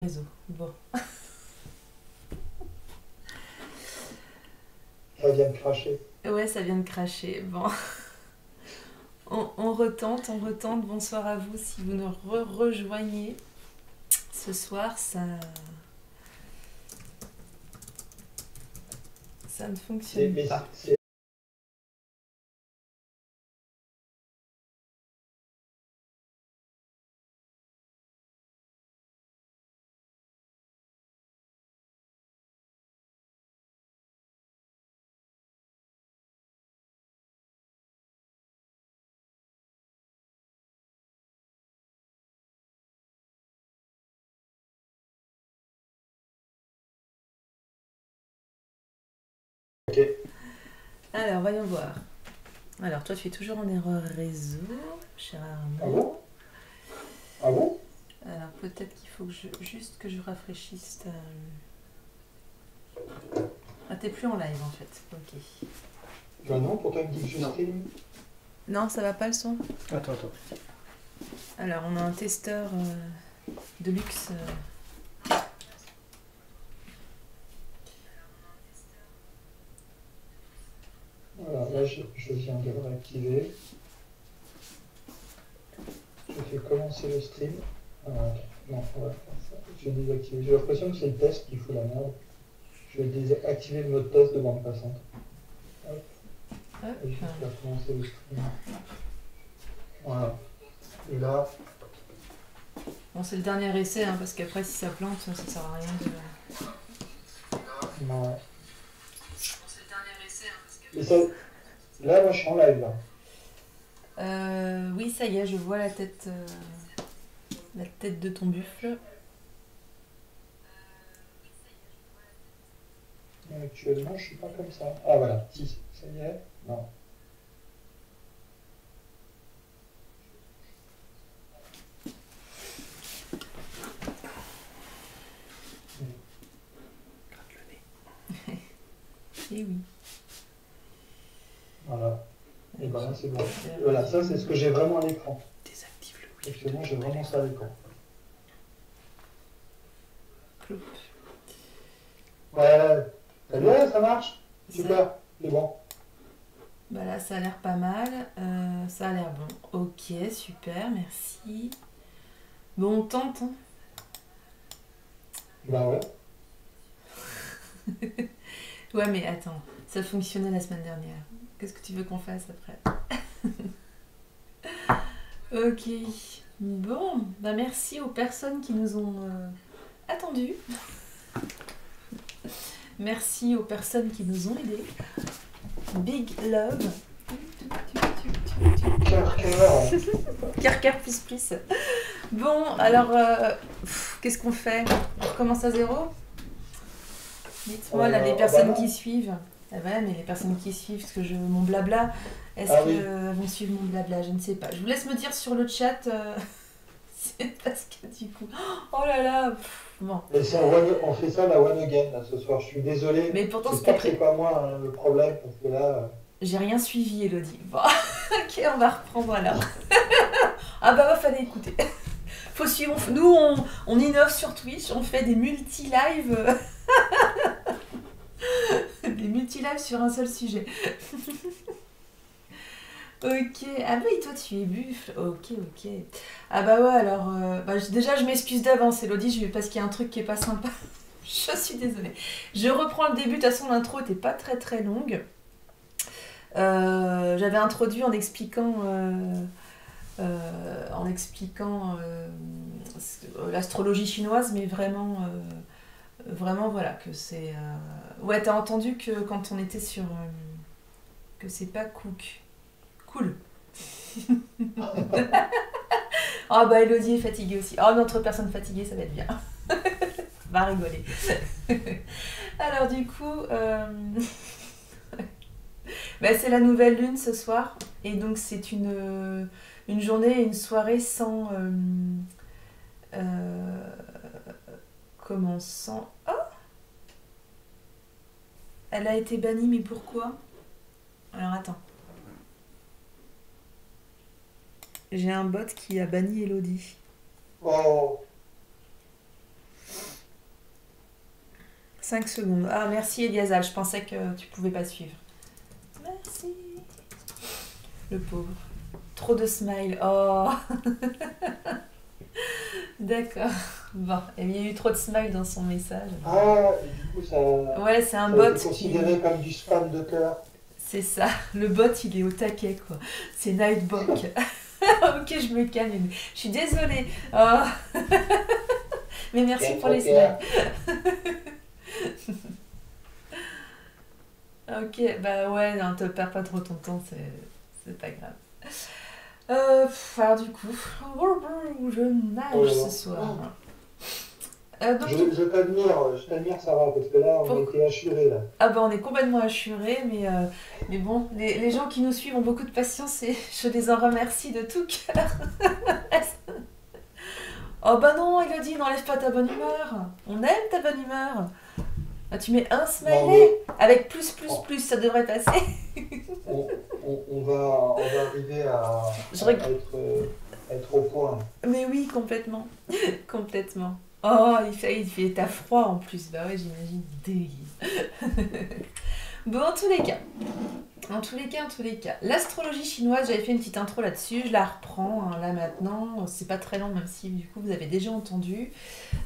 Réseau. Bon. Ça vient de cracher. Ouais, ça vient de cracher. Bon. On retente, on retente. Bonsoir à vous si vous nous rejoignez. Ce soir, ça ne fonctionne Mais pas. Ok. Alors, voyons voir. Alors, toi, tu es toujours en erreur réseau, cher Ah Arnaud. bon? Ah bon? Alors, peut-être qu'il faut juste que je rafraîchisse ta... Ah, t'es plus en live, en fait. Ok. Ben non, pourtant il me dit que je stream. Non, ça va pas le son? Attends. Alors, on a un testeur de luxe. Voilà, là je viens de le réactiver. Je fais commencer le stream. Alors, attends, non, on va faire ça. Je vais désactiver. J'ai l'impression que c'est le test qui fout la merde. Je vais désactiver le mode test de bande passante. Hop. Hop. Et je vais faire commencer le stream. Voilà. Et là, Bon, c'est le dernier essai, hein, parce qu'après, si ça plante, ça sert à rien de... non. C'est le dernier essai, hein, parce que... Et ça, là, moi je suis en live là. Oui, ça y est, je vois la tête de ton buffle. Mais actuellement, je suis pas comme ça. Ah voilà, si, ça y est. Non. Et oui. Voilà. Et ben là, c'est bon. Voilà, ça, c'est ce que j'ai vraiment à l'écran. Désactive le wifi. Actuellement, j'ai vraiment ça à l'écran. Cloup. Ouais, ça bien, ça marche. Super, c'est bon. Bah là, ça a l'air pas mal. Ça a l'air bon. Ok, super, merci. Bon, on tente. Hein. Bah ouais. Ouais, mais attends, ça fonctionnait la semaine dernière. Qu'est-ce que tu veux qu'on fasse après? Ok. Bon, bah merci aux personnes qui nous ont attendus. Merci aux personnes qui nous ont aidés. Big love. Cœur plus. Bon, alors, qu'est-ce qu'on fait? On recommence à zéro? Dites-moi, là, les personnes qui suivent. Ah ouais, mais les personnes qui suivent mon blabla, est-ce qu'elles vont suivre mon blabla? Je ne sais pas. Je vous laisse me dire sur le chat. C'est parce que du coup... Oh là là. Bon. Et on fait ça la one again là, ce soir. Je suis désolé. Mais pourtant, c'est pas moi hein, le problème parce que là. J'ai rien suivi, Elodie. Bon. Ok, on va reprendre alors. Ah bah fallait écouter. Faut suivre. Nous, on innove sur Twitch. On fait des multi-lives. Des multi-lives sur un seul sujet. Ok. Ah bah et toi tu es buffle. Ok. Ah bah ouais alors... déjà je m'excuse d'avance Elodie parce qu'il y a un truc qui est pas sympa. Je suis désolée. Je reprends le début. De toute façon l'intro était pas très longue. J'avais introduit en expliquant... l'astrologie chinoise, mais vraiment voilà que c'est... Ouais, t'as entendu que quand on était sur... que c'est pas cool. Oh bah Elodie est fatiguée aussi. Oh, notre personne fatiguée, ça va être bien. Va rigoler. Alors du coup... c'est la nouvelle lune ce soir. Et donc c'est une journée et une soirée sans... commençant... Oh, elle a été bannie, mais pourquoi? Alors attends. J'ai un bot qui a banni Elodie. Oh. 5 secondes. Ah, merci Eliasal, je pensais que tu pouvais pas suivre. Merci. Le pauvre. Trop de smile. Oh. D'accord. Bon, il y a eu trop de smile dans son message. Ah, et du coup, ça, Ouais, c'est un ça a bot été considéré comme du spam de cœur. C'est ça. Le bot, il est au taquet, quoi. C'est Nightbok. Ok, je me calme. Je suis désolée. Oh. Mais merci pour les smiles. Ok, bah ouais, non, te perds pas trop ton temps, c'est pas grave. Alors du coup, je nage ce soir. Donc, je t'admire Sarah, parce que là, on a été assurés, là. Ah bah on est complètement assurés, mais bon, les gens qui nous suivent ont beaucoup de patience et je les en remercie de tout cœur. Oh bah non, Elodie, n'enlève pas ta bonne humeur. On aime ta bonne humeur. Ah, tu mets un smiley avec plus, ça devrait passer. on va arriver à être au point. Mais oui, complètement. Complètement. Oh, il fait t'as froid en plus. Bah ouais, j'imagine. Bon, en tous les cas. L'astrologie chinoise, j'avais fait une petite intro là-dessus. Je la reprends là maintenant. C'est pas très long, même si du coup vous avez déjà entendu.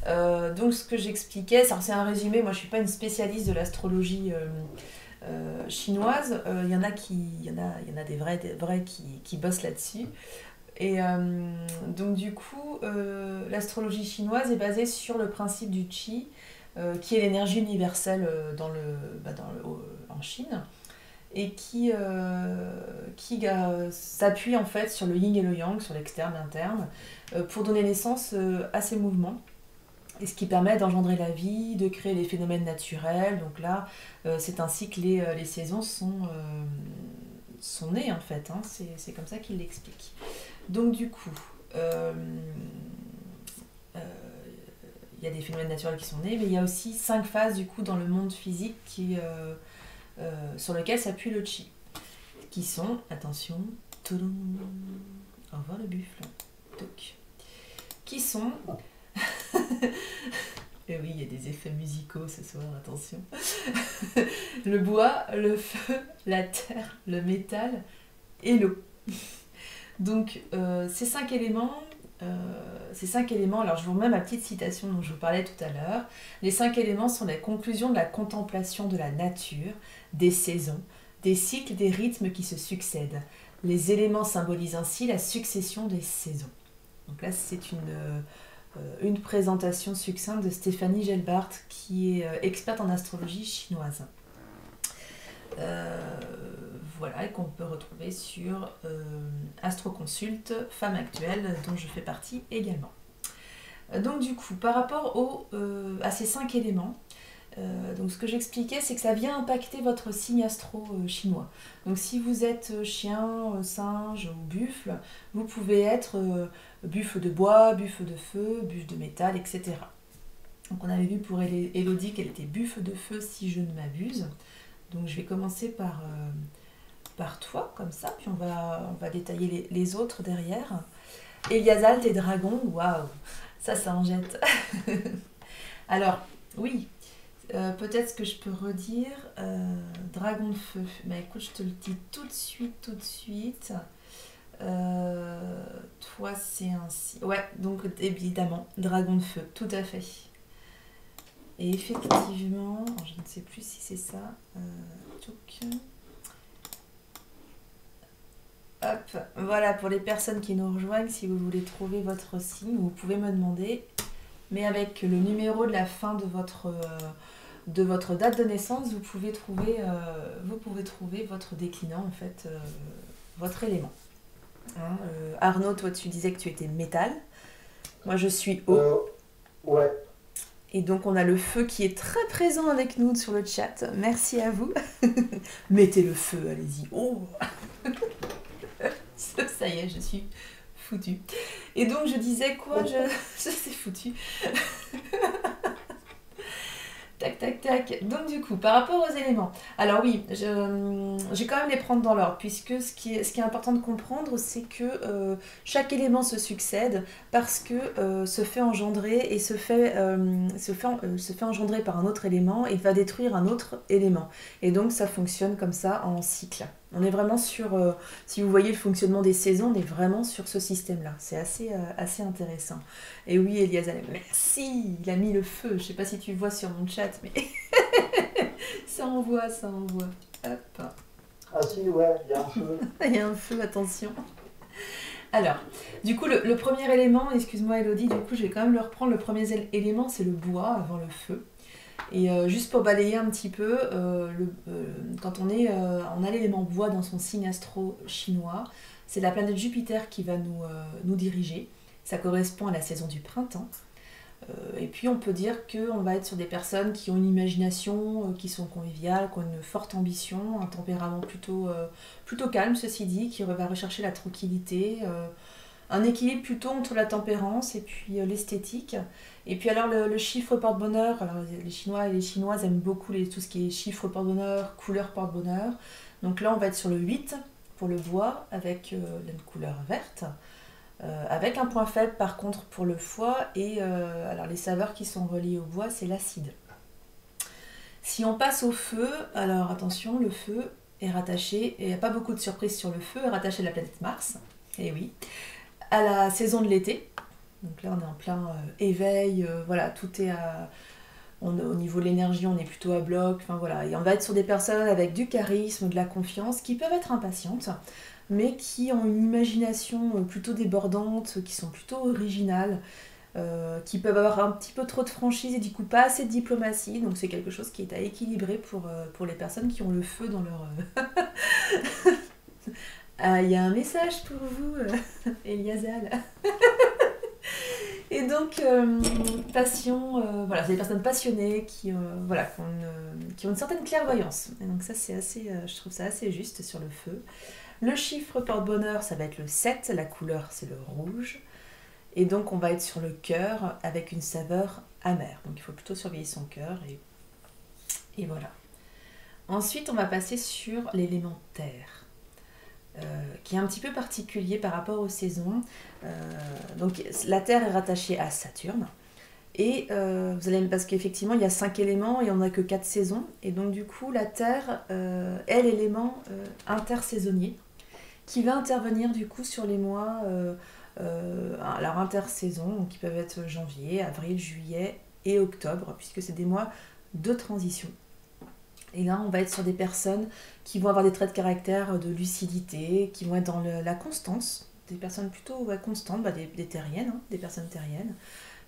Donc ce que j'expliquais, c'est un résumé. Moi, je suis pas une spécialiste de l'astrologie chinoise. Il y en a des vrais qui bossent là-dessus. Et donc du coup, l'astrologie chinoise est basée sur le principe du qi, qui est l'énergie universelle en Chine, et qui s'appuie en fait sur le yin et le yang, sur l'externe et l'interne, pour donner naissance à ces mouvements. Et ce qui permet d'engendrer la vie, de créer les phénomènes naturels. Donc là, c'est ainsi que les saisons sont nées en fait. Hein. C'est comme ça qu'il l'explique. Donc du coup, il y a des phénomènes naturels qui sont nés, mais il y a aussi 5 phases du coup dans le monde physique sur lesquelles s'appuie le qi. Qui sont, attention, toudoum, au revoir le buffle, toc. Qui sont... Et oui, il y a des effets musicaux ce soir, attention. Le bois, le feu, la terre, le métal et l'eau. Donc, ces 5 éléments, alors je vous remets ma petite citation dont je vous parlais tout à l'heure. Les 5 éléments sont les conclusions de la contemplation de la nature, des saisons, des cycles, des rythmes qui se succèdent. Les éléments symbolisent ainsi la succession des saisons. Donc là, c'est une présentation succincte de Stéphanie Gelbart, qui est experte en astrologie chinoise. Voilà, et qu'on peut retrouver sur Astroconsult, Femme Actuelle, dont je fais partie également. Donc du coup, par rapport à ces 5 éléments, donc ce que j'expliquais, c'est que ça vient impacter votre signe astro chinois. Donc si vous êtes chien, singe ou buffle, vous pouvez être buffle de bois, buffle de feu, buffle de métal, etc. Donc on avait vu pour Elodie qu'elle était buffle de feu si je ne m'abuse. Donc je vais commencer par toi, comme ça, puis on va détailler les autres derrière. Eliasal, tes dragons, waouh, ça en jette. Alors, oui, peut-être ce que je peux redire, dragon de feu. Bah écoute, je te le dis tout de suite. Toi, c'est ainsi. Ouais, donc évidemment, dragon de feu, tout à fait. Et effectivement, je ne sais plus si c'est ça. Hop, voilà, pour les personnes qui nous rejoignent, si vous voulez trouver votre signe, vous pouvez me demander. Mais avec le numéro de la fin de votre date de naissance, vous pouvez trouver votre déclinant, en fait, votre élément. Hein, Arnaud, toi, tu disais que tu étais métal. Moi, je suis eau. Ouais. Et donc, on a le feu qui est très présent avec nous sur le chat. Merci à vous. Mettez le feu, allez-y. Oh. Ça y est, je suis foutue. Et donc, je disais quoi? Je suis foutue. Tac, tac. tac. Donc du coup, par rapport aux éléments, alors oui, je vais quand même les prendre dans l'ordre, puisque ce qui est important de comprendre, c'est que chaque élément se succède parce que se fait engendrer et se fait engendrer par un autre élément et va détruire un autre élément. Et donc ça fonctionne comme ça en cycle. On est vraiment sur, si vous voyez le fonctionnement des saisons, on est vraiment sur ce système-là. C'est assez intéressant. Et oui, Elias, merci, il a mis le feu. Je sais pas si tu vois sur mon chat, mais ça envoie, ça envoie. Hop. Ah si, ouais, il y a un feu. Il y a un feu, attention. Alors, du coup, le premier élément, excuse-moi Elodie, du coup, je vais quand même le reprendre. Le premier élément, c'est le bois avant le feu. Et juste pour balayer un petit peu, quand on a l'élément bois dans son signe astro chinois, c'est la planète Jupiter qui va nous diriger. Ça correspond à la saison du printemps. Et puis on peut dire qu'on va être sur des personnes qui ont une imagination, qui sont conviviales, qui ont une forte ambition, un tempérament plutôt calme, ceci dit, qui va rechercher la tranquillité, un équilibre plutôt entre la tempérance et puis l'esthétique. Et puis alors le chiffre porte-bonheur, alors les Chinois et les Chinoises aiment beaucoup tout ce qui est chiffre porte-bonheur, couleur porte-bonheur. Donc là on va être sur le 8 pour le bois avec la couleur verte. Avec un point faible par contre pour le foie et alors les saveurs qui sont reliées au bois, c'est l'acide. Si on passe au feu, alors attention, le feu est rattaché, et il n'y a pas beaucoup de surprises sur le feu, est rattaché à la planète Mars, et oui, à la saison de l'été. Donc là on est en plein éveil, voilà, tout est au niveau de l'énergie, on est plutôt à bloc, enfin voilà, et on va être sur des personnes avec du charisme, de la confiance, qui peuvent être impatientes, mais qui ont une imagination plutôt débordante, qui sont plutôt originales, qui peuvent avoir un petit peu trop de franchise et du coup pas assez de diplomatie. Donc c'est quelque chose qui est à équilibrer pour les personnes qui ont le feu dans leur... Ah, il y a un message pour vous, Eliasal. Et donc, passion, voilà, c'est des personnes passionnées voilà, qui ont une certaine clairvoyance. Et donc ça, c'est assez, je trouve ça assez juste sur le feu. Le chiffre porte-bonheur, ça va être le 7, la couleur c'est le rouge. Et donc on va être sur le cœur avec une saveur amère. Donc il faut plutôt surveiller son cœur et voilà. Ensuite on va passer sur l'élément terre, qui est un petit peu particulier par rapport aux saisons. Donc la terre est rattachée à Saturne. Et vous allez, parce qu'effectivement il y a 5 éléments et on n'a que 4 saisons. Et donc du coup la terre est l'élément intersaisonnier qui va intervenir du coup sur les mois alors intersaison, donc qui peuvent être janvier, avril, juillet et octobre, puisque c'est des mois de transition. Et là on va être sur des personnes qui vont avoir des traits de caractère de lucidité, qui vont être dans la constance, des personnes plutôt constantes, des terriennes, hein, des personnes terriennes,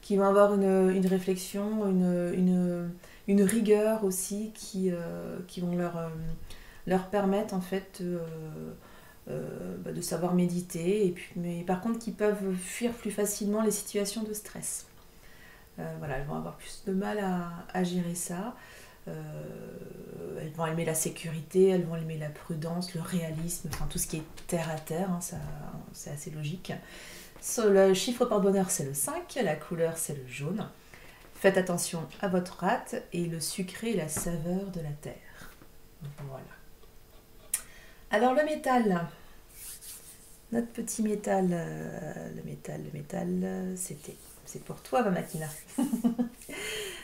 qui vont avoir une réflexion, une rigueur aussi qui vont leur permettre en fait de savoir méditer, et puis, mais par contre qui peuvent fuir plus facilement les situations de stress. Voilà, elles vont avoir plus de mal à gérer ça. Elles vont aimer la sécurité, elles vont aimer la prudence, le réalisme, enfin tout ce qui est terre à terre, hein, ça, c'est assez logique. Le chiffre porte-bonheur c'est le 5, la couleur c'est le jaune. Faites attention à votre rate et le sucré et la saveur de la terre. Voilà. Alors le métal, notre petit métal, le métal, c'est pour toi Vamakina.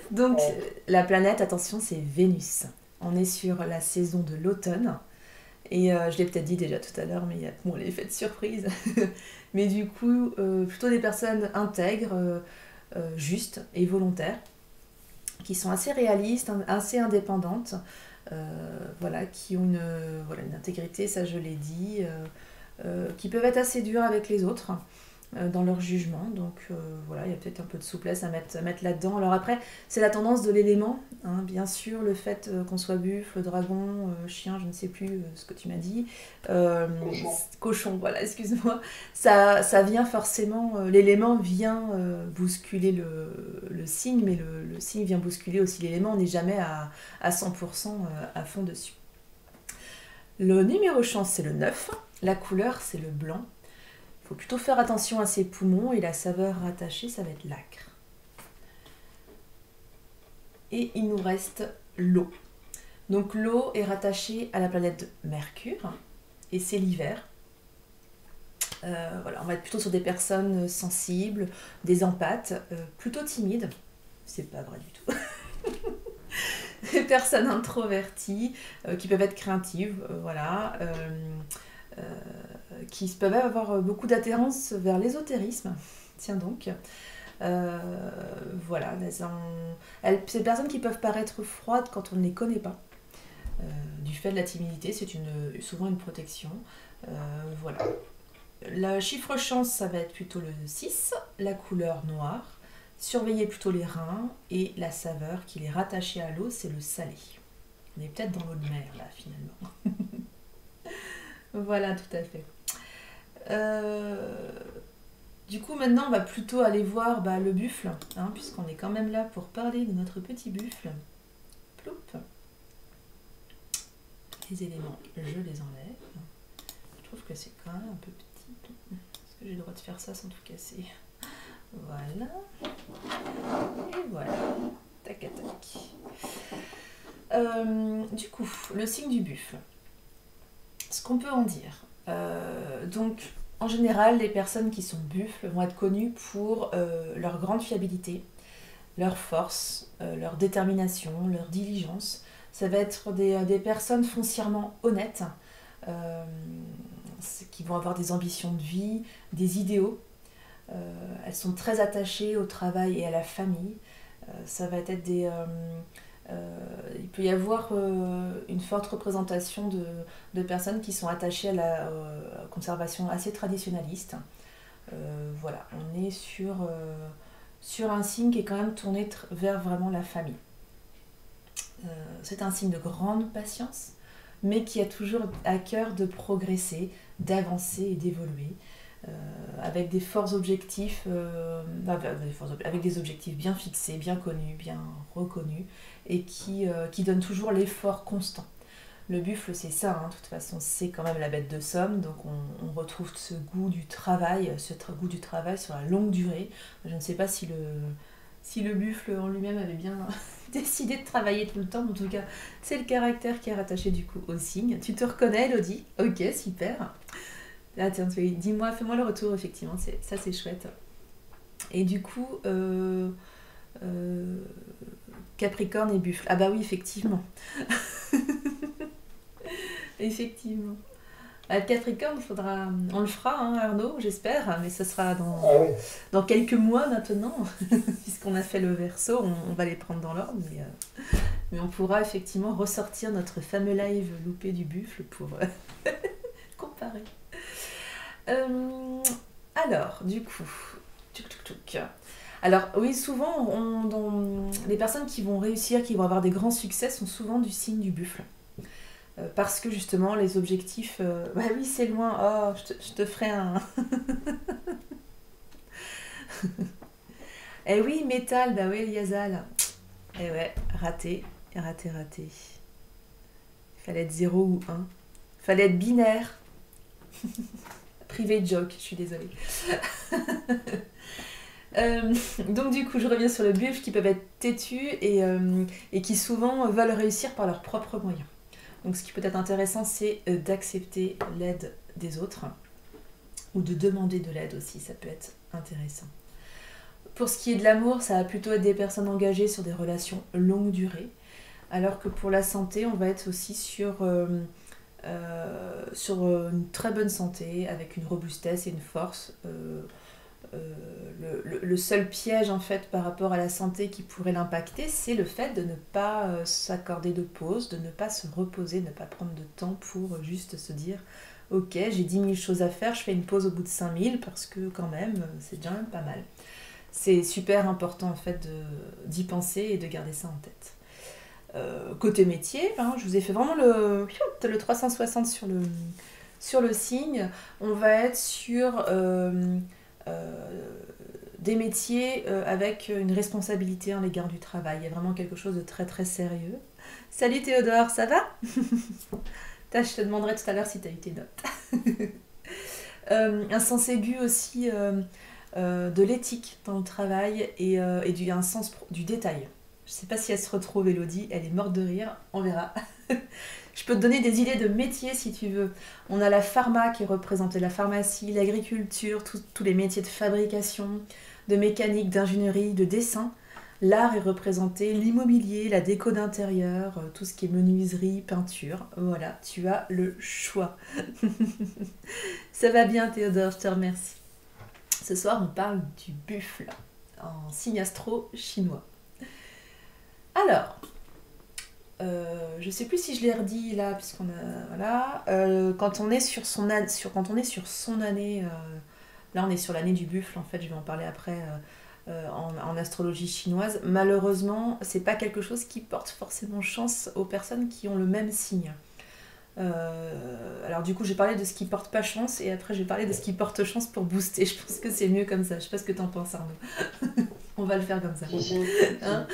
Donc la planète, attention, c'est Vénus. On est sur la saison de l'automne. Et je l'ai peut-être dit déjà tout à l'heure, mais il y a l'effet de surprise. Mais du coup, plutôt des personnes intègres, justes et volontaires, qui sont assez réalistes, assez indépendantes, voilà, qui ont une intégrité, ça je l'ai dit, qui peuvent être assez durs avec les autres dans leur jugement. Donc voilà, il y a peut-être un peu de souplesse à mettre là-dedans. Alors après, c'est la tendance de l'élément, hein, bien sûr, le fait qu'on soit buffle, dragon, chien, je ne sais plus ce que tu m'as dit, cochon, voilà, excuse-moi, ça vient forcément, l'élément vient bousculer le signe, mais le signe vient bousculer aussi l'élément, on n'est jamais à 100% à fond dessus. Le numéro chance, c'est le 9, la couleur, c'est le blanc. Il faut plutôt faire attention à ses poumons et la saveur rattachée, ça va être l'acre. Et il nous reste l'eau. Donc l'eau est rattachée à la planète Mercure et c'est l'hiver. Voilà, on va être plutôt sur des personnes sensibles, des empathes, plutôt timides. C'est pas vrai du tout. Des personnes introverties, qui peuvent être créatives, voilà, qui peuvent avoir beaucoup d'attirance vers l'ésotérisme. Tiens donc. Voilà, ces personnes qui peuvent paraître froides quand on ne les connaît pas. Du fait de la timidité, c'est souvent une protection. Voilà. Le chiffre chance, ça va être plutôt le 6, la couleur noire. Surveillez plutôt les reins et la saveur qui est rattachée à l'eau, c'est le salé. On est peut-être dans l'eau de mer là finalement. Voilà, tout à fait. Du coup, maintenant, on va plutôt aller voir le buffle, hein, puisqu'on est quand même là pour parler de notre petit buffle. Ploup. Les éléments, je les enlève. Je trouve que c'est quand même un peu petit. Est-ce que j'ai le droit de faire ça sans tout casser? Voilà. Et voilà. Tac, tac, tac. Du coup, le signe du buffle. Ce qu'on peut en dire. Donc, en général, les personnes qui sont buffles vont être connues pour leur grande fiabilité, leur force, leur détermination, leur diligence. Ça va être des personnes foncièrement honnêtes, qui vont avoir des ambitions de vie, des idéaux. Elles sont très attachées au travail et à la famille. Ça va être il peut y avoir une forte représentation de personnes qui sont attachées à la conservation assez traditionnaliste. Voilà, on est sur un signe qui est quand même tourné vers vraiment la famille. C'est un signe de grande patience, mais qui a toujours à cœur de progresser, d'avancer et d'évoluer, avec des forts objectifs, avec des objectifs bien fixés, bien connus, bien reconnus, et qui donnent toujours l'effort constant. Le buffle, c'est ça, hein, de toute façon, c'est quand même la bête de somme, donc on retrouve ce goût du travail sur la longue durée. Je ne sais pas si le buffle en lui-même avait bien décidé de travailler tout le temps, mais en tout cas, c'est le caractère qui est rattaché du coup au signe. Tu te reconnais, Elodie? Ok, super. Ah tiens, dis-moi, fais-moi le retour, effectivement, ça c'est chouette. Et du coup, Capricorne et buffle. Ah bah oui, effectivement. Effectivement. Le Capricorne, on le fera, hein, Arnaud, j'espère, mais ce sera dans quelques mois maintenant, puisqu'on a fait le Verseau, on va les prendre dans l'ordre, mais on pourra effectivement ressortir notre fameux live loupé du buffle pour comparer. Alors, du coup, alors oui, souvent, les personnes qui vont réussir, qui vont avoir des grands succès, sont souvent du signe du buffle. Parce que justement, les objectifs... bah oui, c'est loin. Oh, je te ferai un... Eh oui, métal, bah oui, Eliasal. Eh ouais, raté. Il fallait être 0 ou 1. Fallait être binaire. Privé joke, je suis désolée. Donc du coup, je reviens sur le buffle, qui peuvent être têtus et qui souvent veulent réussir par leurs propres moyens. Donc ce qui peut être intéressant, c'est d'accepter l'aide des autres ou de demander de l'aide aussi, ça peut être intéressant. Pour ce qui est de l'amour, ça va plutôt être des personnes engagées sur des relations longue durée, alors que pour la santé, on va être aussi sur une très bonne santé, avec une robustesse et une force. Le seul piège en fait par rapport à la santé qui pourrait l'impacter, c'est le fait de ne pas s'accorder de pause, de ne pas se reposer, de ne pas prendre de temps pour juste se dire ok, j'ai 10 000 choses à faire, je fais une pause au bout de 5 000 parce que quand même c'est déjà même pas mal. C'est super important en fait d'y penser et de garder ça en tête. Côté métier, hein, je vous ai fait vraiment le 360 sur le signe. On va être sur des métiers avec une responsabilité à l'égard du travail. Il y a vraiment quelque chose de très très sérieux. Salut Théodore, ça va? Je te demanderai tout à l'heure si tu as eu tes notes. Un sens aigu aussi de l'éthique dans le travail et un sens du détail. Je sais pas si elle se retrouve, Elodie. Elle est morte de rire. On verra. Je peux te donner des idées de métiers si tu veux. On a la pharma qui est représentée, la pharmacie, l'agriculture, tous les métiers de fabrication, de mécanique, d'ingénierie, de dessin. L'art est représenté, l'immobilier, la déco d'intérieur, tout ce qui est menuiserie, peinture. Voilà, tu as le choix. Ça va bien, Théodore, je te remercie. Ce soir, on parle du buffle en signe astro chinois. Alors, je sais plus si je l'ai redit là, puisqu'on a voilà, quand on est sur son année, là on est sur l'année du buffle en fait, je vais en parler après en astrologie chinoise. Malheureusement, c'est pas quelque chose qui porte forcément chance aux personnes qui ont le même signe. Alors du coup, j'ai parlé de ce qui porte pas chance et après j'ai parlé de ce qui porte chance pour booster. Je pense que c'est mieux comme ça. Je sais pas ce que t'en penses, Arnaud. On va le faire comme ça. Si. Hein,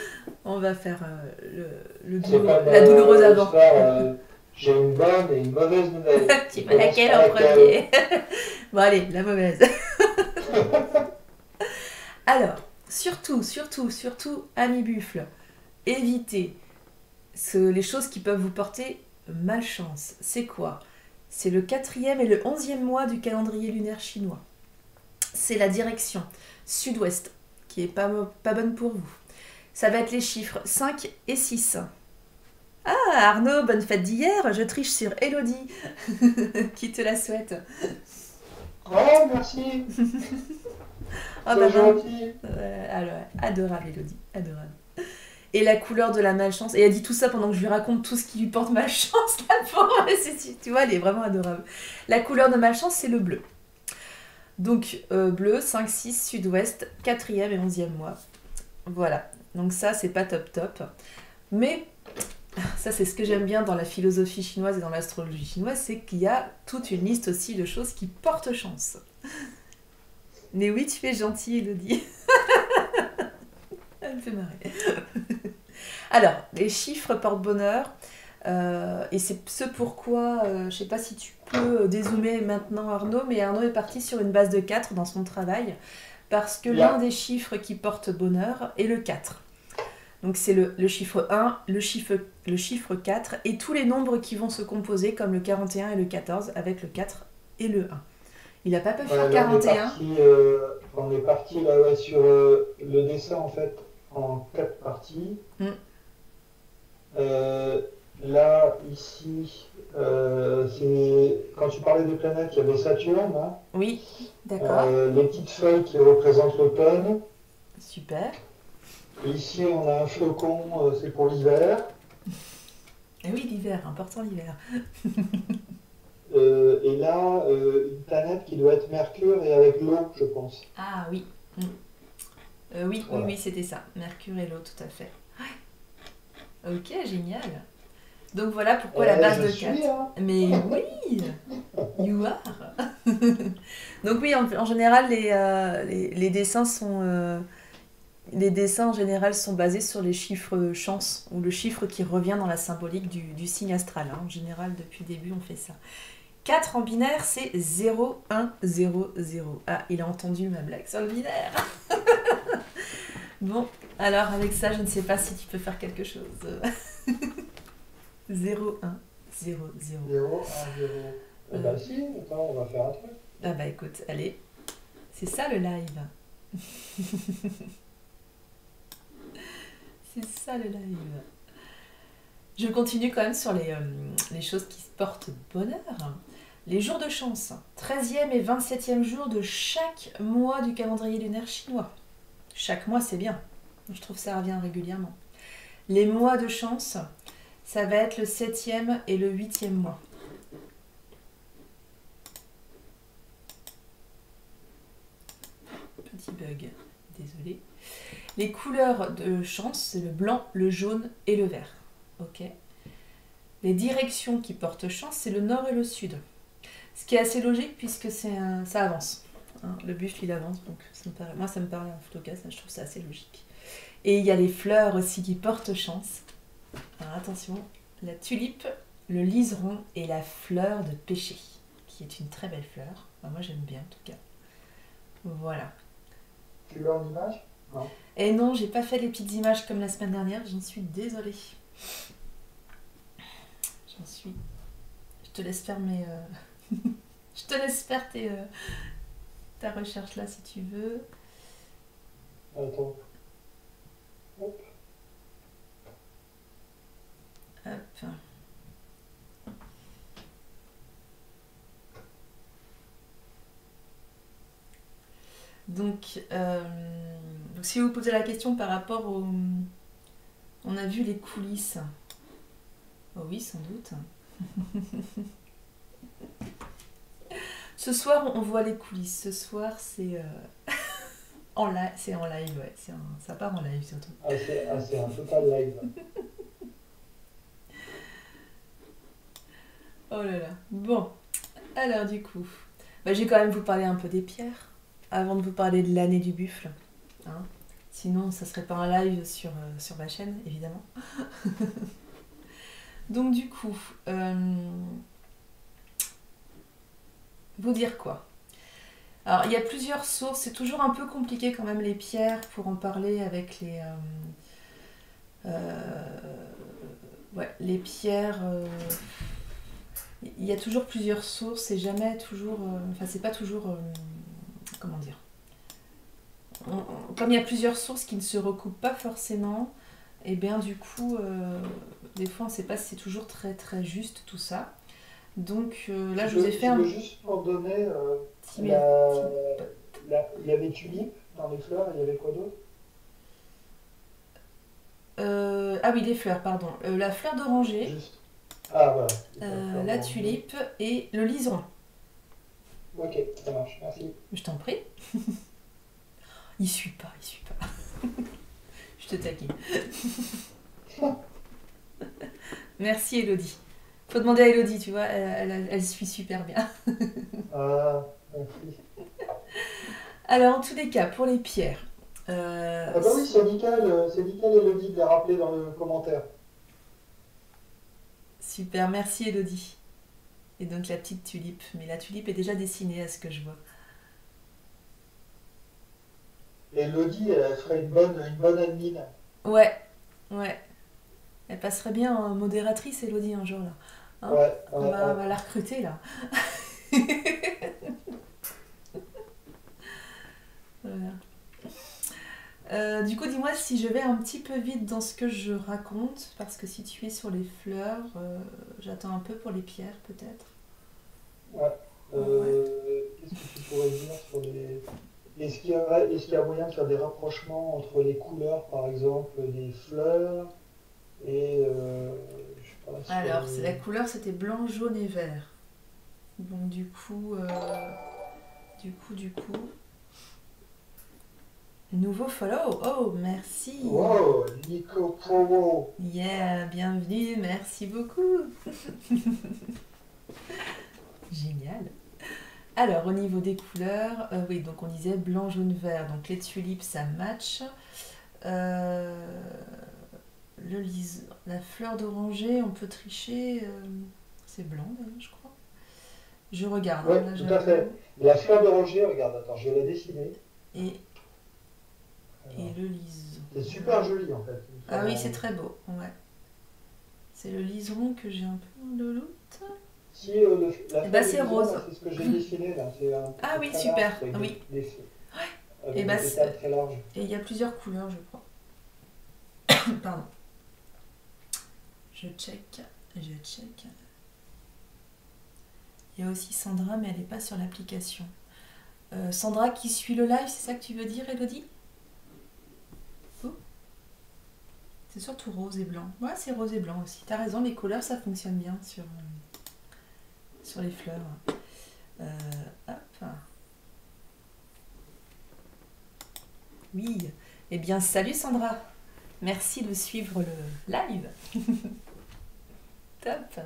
on va faire la douloureuse avant. J'ai une bonne et une mauvaise nouvelle. Tu veux laquelle en premier? Bon allez, la mauvaise. Alors, surtout, ami buffle, évitez les choses qui peuvent vous porter malchance. C'est quoi? C'est le 4e et le 11e mois du calendrier lunaire chinois. C'est la direction sud-ouest qui est pas bonne pour vous. Ça va être les chiffres 5 et 6. Ah, Arnaud, bonne fête d'hier. Je triche sur Elodie qui te la souhaite. Oh, merci. Oh, bah, gentil. Alors, adorable, Elodie, adorable. Et la couleur de la malchance. Et elle dit tout ça pendant que je lui raconte tout ce qui lui porte malchance. La pauvre, tu vois, elle est vraiment adorable. La couleur de malchance, c'est le bleu. Donc, bleu, 5, 6, sud-ouest, 4e et 11e mois. Voilà. Donc ça, c'est pas top. Mais, ça, c'est ce que j'aime bien dans la philosophie chinoise et dans l'astrologie chinoise, c'est qu'il y a toute une liste aussi de choses qui portent chance. Mais oui, tu es gentille, Elodie. Elle me fait marrer. Alors, les chiffres portent bonheur. Et c'est ce pourquoi, je ne sais pas si tu peux dézoomer maintenant Arnaud, mais Arnaud est parti sur une base de 4 dans son travail, parce que l'un des chiffres qui porte bonheur est le 4. Donc c'est le chiffre 1, le chiffre 4, et tous les nombres qui vont se composer, comme le 41 et le 14, avec le 4 et le 1. Il n'a pas pu faire 41. On est parti là sur le dessin en fait en 4 parties. Là, ici, c'est quand tu parlais des planètes, il y avait Saturne. Hein. Oui, d'accord. Les petites feuilles qui représentent l'automne. Super. Ici, on a un flocon, c'est pour l'hiver. Et oui, l'hiver, important l'hiver. Et là, une planète qui doit être Mercure et avec l'eau, je pense. Ah oui. Oui, voilà. Oui, c'était ça. Mercure et l'eau, tout à fait. Ouais. Ok, génial. Donc voilà pourquoi la base de 4. Hein. Mais oui, you are. Donc oui, en général, les dessins sont... les dessins en général sont basés sur les chiffres chance, ou le chiffre qui revient dans la symbolique du signe astral. Hein. En général, depuis le début, on fait ça. 4 en binaire, c'est 0, 1, 0, 0. Ah, il a entendu ma blague sur le binaire. Bon, alors avec ça, je ne sais pas si tu peux faire quelque chose. 0, 1, 0, 0. 0, 1, 0. Eh ben si, attends, on va faire un truc. Ah bah écoute, allez. C'est ça le live. C'est ça le live. Je continue quand même sur les choses qui portent bonheur. Les jours de chance, 13e et 27e jour de chaque mois du calendrier lunaire chinois. Chaque mois, c'est bien. Je trouve que ça revient régulièrement. Les mois de chance, ça va être le 7e et le 8e mois. Petit bug, désolé. Les couleurs de chance, c'est le blanc, le jaune et le vert. Ok. Les directions qui portent chance, c'est le nord et le sud. Ce qui est assez logique puisque ça avance. Hein, le buffle, il avance, donc moi, ça me paraît en tout cas, je trouve ça assez logique. Et il y a les fleurs aussi qui portent chance. Alors attention, la tulipe, le liseron et la fleur de pêcher, qui est une très belle fleur. Enfin, moi, j'aime bien en tout cas. Voilà. Tu l'as en image ? Non. Et non, j'ai pas fait les petites images comme la semaine dernière, j'en suis désolée. J'en suis. Je te laisse faire mes. Je te laisse faire ta recherche là si tu veux. Attends. Hop. Hop. Donc, si vous posez la question par rapport au... On a vu les coulisses. Oh oui, sans doute. Ce soir, on voit les coulisses. Ce soir, c'est en live. C'est en live, ouais. Ça part en live surtout. C'est un total live. Oh là là. Bon. Alors du coup, je vais quand même vous parler un peu des pierres avant de vous parler de l'année du buffle. Hein. Sinon, ça serait pas un live sur ma chaîne, évidemment. Donc du coup, vous dire quoi? Alors, il y a plusieurs sources. C'est toujours un peu compliqué quand même les pierres pour en parler avec les pierres. Il y a toujours plusieurs sources, c'est jamais toujours. C'est pas toujours. Comment dire? Comme il y a plusieurs sources qui ne se recoupent pas forcément, et bien du coup, des fois on ne sait pas si c'est toujours très très juste tout ça. Donc là, je vous ai fait un. Je veux juste pour donner. Il y avait tulipe dans les fleurs, et il y avait quoi d'autre? Ah oui, les fleurs, pardon. La fleur d'oranger. Juste. Ah voilà. La tulipe et le liseron. Ok, ça marche, merci. Je t'en prie. Il suit pas. Je te taquine. Merci Elodie. Faut demander à Elodie, tu vois, elle suit super bien. Ah, merci. Alors en tous les cas, pour les pierres. Ah bah oui, c'est nickel Elodie de les rappeler dans le commentaire. Super, merci Elodie. Et donc la petite tulipe. Mais la tulipe est déjà dessinée à ce que je vois. Elodie, elle ferait une bonne admin. Ouais. Elle passerait bien en modératrice, Elodie, un jour là. Hein, ouais. on va la recruter là. Voilà. Du coup, dis-moi si je vais un petit peu vite dans ce que je raconte, parce que si tu es sur les fleurs, j'attends un peu pour les pierres peut-être. Ouais. Qu'est-ce que tu pourrais dire sur les... Est-ce qu'il y a moyen de faire des rapprochements entre les couleurs, par exemple, des fleurs et... je sais pas, Alors, la couleur c'était blanc, jaune et vert. Donc du coup... Nouveau follow. Oh, merci. Wow, Nico Provo. Yeah, bienvenue, merci beaucoup. Génial. Alors, au niveau des couleurs, oui, donc on disait blanc, jaune, vert. Donc les tulipes, ça match. La fleur d'oranger, on peut tricher. C'est blanc, d'ailleurs, je crois. Je regarde. Oui, là, tout à fait. La fleur d'oranger, regarde, attends, je vais la dessiner. Et le liseron. C'est super joli en fait. Ah oui, c'est très beau. Ouais. C'est le liseron que j'ai un peu dans le loot. Si, la c'est rose. C'est ce que j'ai dessiné là. Ah oui, super. Large, oui. Avec des pétales très larges. Et il y a plusieurs couleurs, je crois. Pardon. Je check. Il y a aussi Sandra, mais elle n'est pas sur l'application. Sandra qui suit le live, c'est ça que tu veux dire, Elodie? C'est surtout rose et blanc. Ouais, c'est rose et blanc aussi. T'as raison, les couleurs, ça fonctionne bien sur les fleurs. Hop. Oui. Eh bien, salut Sandra. Merci de suivre le live. Top.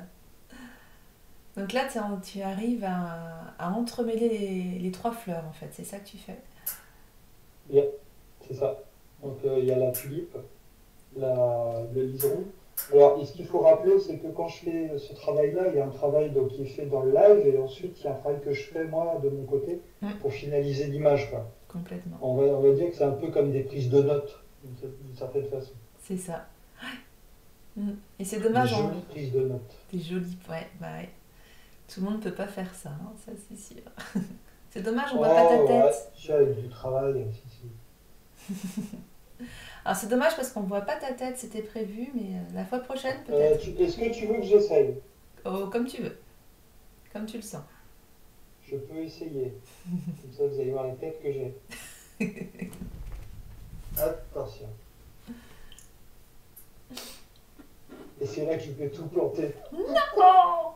Donc là, tu arrives à entremêler les trois fleurs, en fait. C'est ça que tu fais? Oui, c'est ça. Donc il y a la tulipe, le liseron. Alors, ce qu'il faut rappeler, c'est que quand je fais ce travail-là, il y a un travail donc, qui est fait dans le live, et ensuite il y a un travail que je fais moi de mon côté pour finaliser l'image. complètement. On va dire que c'est un peu comme des prises de notes, d'une certaine façon. C'est ça. Et c'est Des dommage, hein. jolies prises de notes. Des jolies, ouais, bah ouais. Tout le monde ne peut pas faire ça, hein, ça c'est sûr. C'est dommage, on voit pas ta Oh, ouais, tête. tu sais, avec du travail, si, si. Alors c'est dommage parce qu'on voit pas ta tête, c'était prévu, mais la fois prochaine peut-être. Est-ce que tu veux que j'essaye? Oh, comme tu veux, comme tu le sens. Je peux essayer. Comme ça, vous allez voir les têtes que j'ai. Attention. Et c'est là que je peux tout planter. Non.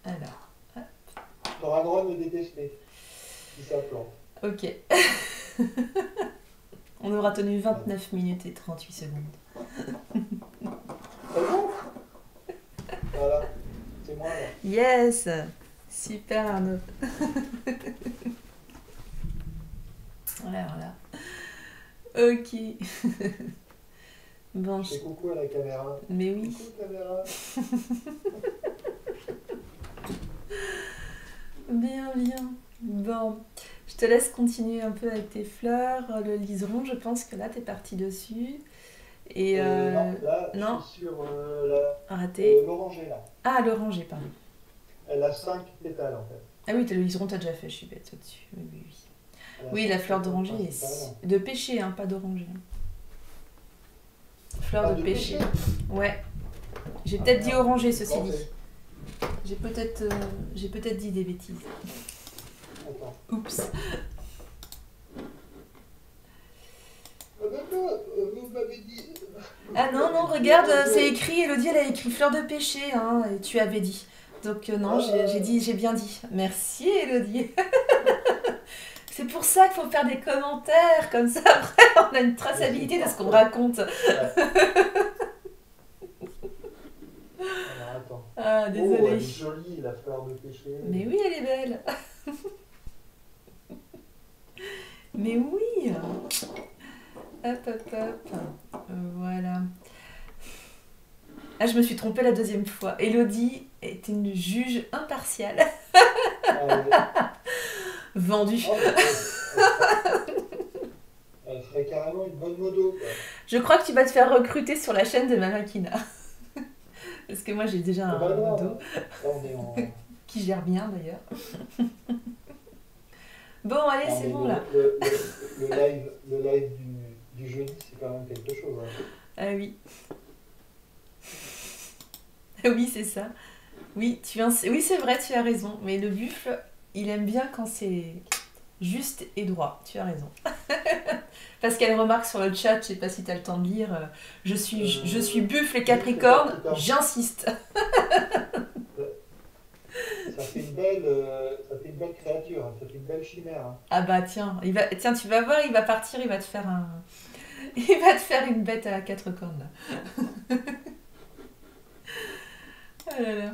Alors, Tu auras le droit de me détester si ça plante. ok. On aura tenu 29 minutes et 38 secondes. C'est bon? Voilà. C'est moi là. Yes. Super Arnaud. Voilà. Ok. Bon, Je fais coucou à la caméra. mais oui. Coucou caméra. Bien. Bon, je te laisse continuer un peu avec tes fleurs. Le liseron, je pense que là, t'es parti dessus. Et Non, là, non, je suis sur raté. l'oranger là. Ah, l'oranger, pardon. Elle a 5 pétales en fait. Ah oui, le liseron, t'as déjà fait, je suis bête au-dessus. Oui. Elle a Oui, cinq la fleur pétales d'oranger principales. est de pêcher, hein, pas d'oranger. Fleur Ah, de de pêcher. pêcher. Ouais. J'ai Ah, peut-être dit merde. oranger, ceci Bon, dit. c'est- J'ai peut-être dit des bêtises. Attends. Oups. Vous m'avez dit. Ah non, regarde, c'est écrit, Elodie, elle a écrit fleur de pêcher, hein, et tu avais dit. Donc non, j'ai bien dit. Merci Elodie. C'est pour ça qu'il faut faire des commentaires, comme ça après on a une traçabilité de ce qu'on raconte. Ouais. Alors attends. Ah, Oh, elle désolée. est jolie la fleur de pêcher. Mais oui, elle est belle. Mais oui. Hop. Voilà. Ah, je me suis trompée la deuxième fois. Elodie est une juge impartiale. Ah, ouais. Vendue. Oh, elle ferait carrément une bonne modo quoi. Je crois que tu vas te faire recruter sur la chaîne de Mamakina. Parce que moi j'ai déjà Ah un bah non, modo là, on est en. qui gère bien d'ailleurs. Bon, allez, Non, c'est mais bon là. le live du jeudi, c'est quand même quelque chose. Hein. Ah oui. Oui, c'est ça. Oui, oui, c'est vrai, tu as raison. Mais le buffle, il aime bien quand c'est juste et droit. Tu as raison. Parce qu'elle remarque sur le chat, je sais pas si tu as le temps de lire, je suis buffle et capricorne, j'insiste. Ça fait une belle créature, hein, ça fait une belle chimère. Hein. Ah bah tiens, tu vas voir, il va partir, il va te faire une bête à 4 cornes là. Oh là là.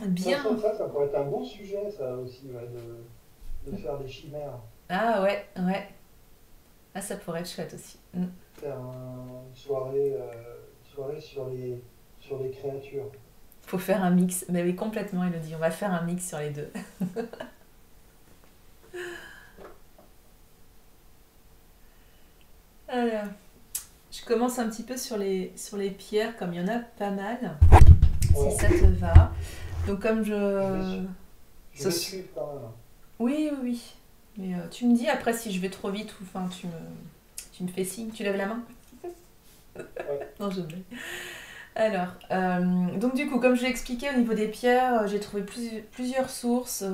Bien. Ça pourrait être un bon sujet, ça aussi, ouais, de faire des chimères. Ah ouais. Ah, ça pourrait être chouette aussi. Faire une soirée sur les créatures. Faut faire un mix. Mais oui, complètement, Elodie. On va faire un mix sur les deux. Alors, je commence un petit peu sur les pierres, comme il y en a pas mal. Ouais. Si ça te va. Donc comme Je Ça vais se- suivre quand même. Oui. Mais tu me dis après si je vais trop vite ou enfin tu me fais signe. Tu lèves la main? Ouais. Non, je blague. Alors, donc du coup, comme je l'ai expliqué au niveau des pierres, j'ai trouvé plusieurs sources.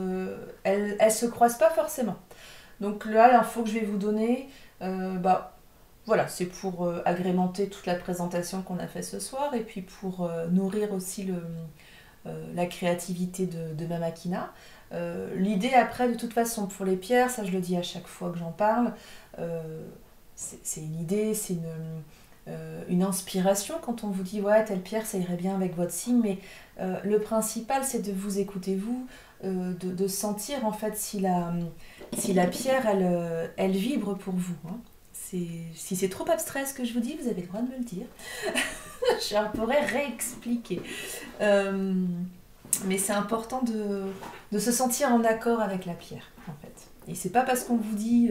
Elles se croisent pas forcément. Donc là, l'info que je vais vous donner, voilà, c'est pour agrémenter toute la présentation qu'on a fait ce soir et puis pour nourrir aussi la créativité de Mamakina. L'idée après, de toute façon, pour les pierres, ça je le dis à chaque fois que j'en parle, c'est une idée, c'est une inspiration quand on vous dit ouais telle pierre ça irait bien avec votre signe, mais le principal c'est de vous écouter vous, de sentir en fait si la pierre elle vibre pour vous. Hein. Si c'est trop abstrait ce que je vous dis, vous avez le droit de me le dire. Je pourrais réexpliquer. Mais c'est important de se sentir en accord avec la pierre en fait. Et c'est pas parce qu'on vous dit,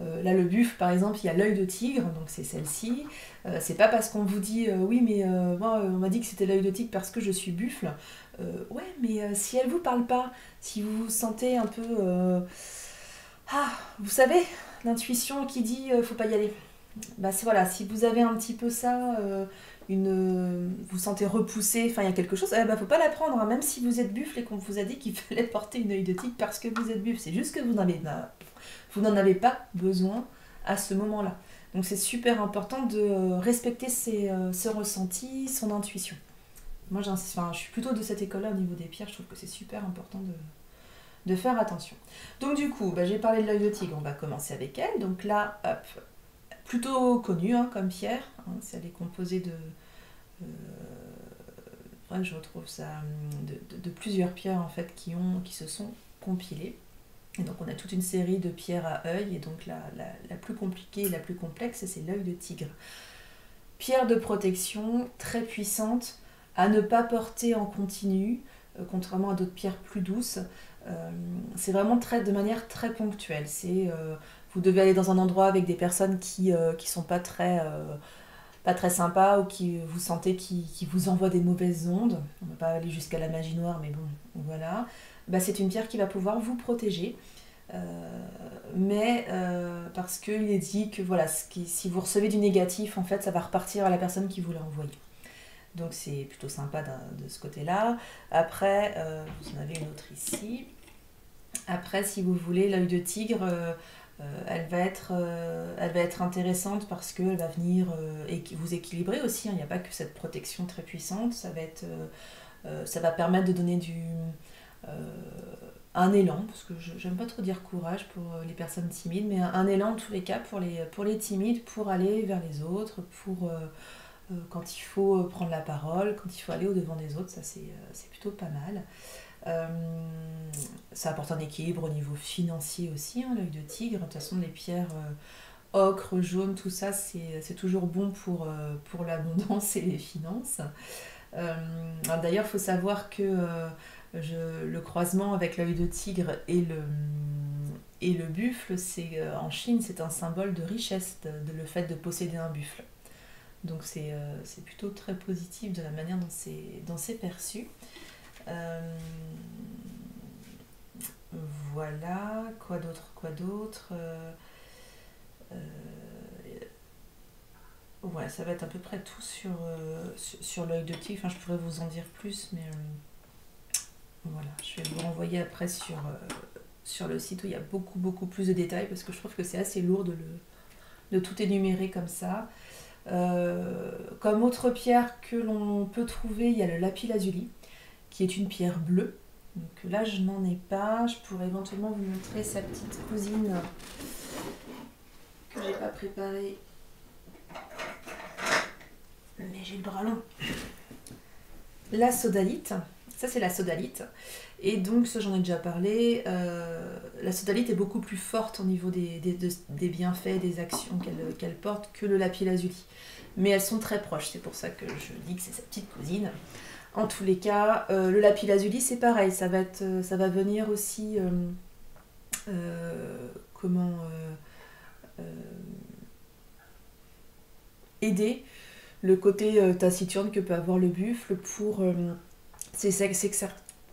là le buffle par exemple, il y a l'œil de tigre, donc c'est celle-ci. C'est pas parce qu'on vous dit, oui mais moi on m'a dit que c'était l'œil de tigre parce que je suis buffle. Ouais mais si elle vous parle pas, si vous vous sentez un peu... ah, vous savez, l'intuition qui dit faut pas y aller. Bah c'est voilà, si vous avez un petit peu ça, vous sentez repoussé, enfin il y a quelque chose, eh bah faut pas la prendre, hein, même si vous êtes buffle et qu'on vous a dit qu'il fallait porter une œil de tigre parce que vous êtes buffle. C'est juste que vous n'en avez pas besoin à ce moment-là. Donc c'est super important de respecter ses ressentis, son intuition. Moi enfin, je suis plutôt de cette école-là au niveau des pierres, je trouve que c'est super important de faire attention. Donc du coup, bah, j'ai parlé de l'œil de tigre, on va commencer avec elle. Donc là, hop, plutôt connue hein, comme pierre, hein, elle est composée de... je retrouve ça de plusieurs pierres en fait qui se sont compilées. Et donc on a toute une série de pierres à œil, et donc la plus compliquée et la plus complexe, c'est l'œil de tigre. Pierre de protection, très puissante, à ne pas porter en continu, contrairement à d'autres pierres plus douces. C'est vraiment de manière très ponctuelle. Vous devez aller dans un endroit avec des personnes qui sont pas très sympas, ou qui vous sentez qui vous envoient des mauvaises ondes. On ne va pas aller jusqu'à la magie noire, mais bon, voilà. Bah, c'est une pierre qui va pouvoir vous protéger. Parce qu'il est dit que voilà, si vous recevez du négatif, en fait, ça va repartir à la personne qui vous l'a envoyé. Donc c'est plutôt sympa de ce côté-là. Après, vous en avez une autre ici. Après, si vous voulez, l'œil de tigre, elle va être intéressante parce qu'elle va venir vous équilibrer aussi. Il n'y a pas que cette protection très puissante. Ça va permettre de donner un élan, parce que j'aime pas trop dire courage pour les personnes timides, mais un élan en tous les cas pour les timides, pour aller vers les autres, pour quand il faut prendre la parole, quand il faut aller au-devant des autres, ça c'est plutôt pas mal. Ça apporte un équilibre au niveau financier aussi, hein, l'œil de tigre. De toute façon, les pierres ocre, jaune, tout ça, c'est toujours bon pour l'abondance et les finances. D'ailleurs, il faut savoir que le croisement avec l'œil de tigre et le buffle, en Chine, c'est un symbole de richesse, le fait de posséder un buffle. Donc c'est plutôt très positif de la manière dont c'est perçu. Voilà, quoi d'autre ouais, ça va être à peu près tout sur l'œil de tigre. Enfin, je pourrais vous en dire plus, mais voilà, je vais vous renvoyer après sur le site où il y a beaucoup beaucoup plus de détails, parce que je trouve que c'est assez lourd de tout énumérer comme ça. Comme autre pierre que l'on peut trouver, il y a le lapis-lazuli, qui est une pierre bleue. Donc là, je n'en ai pas. Je pourrais éventuellement vous montrer sa petite cousine que j'ai pas préparée. Mais j'ai le bras long. La sodalite. Ça, c'est la sodalite. Et donc, ça, j'en ai déjà parlé. La sodalite est beaucoup plus forte au niveau des bienfaits, des actions qu'elle porte que le lapis-lazuli. Mais elles sont très proches. C'est pour ça que je dis que c'est sa petite cousine. En tous les cas, le lapis-lazuli, c'est pareil. Ça va venir aussi... aider le côté taciturne que peut avoir le buffle pour...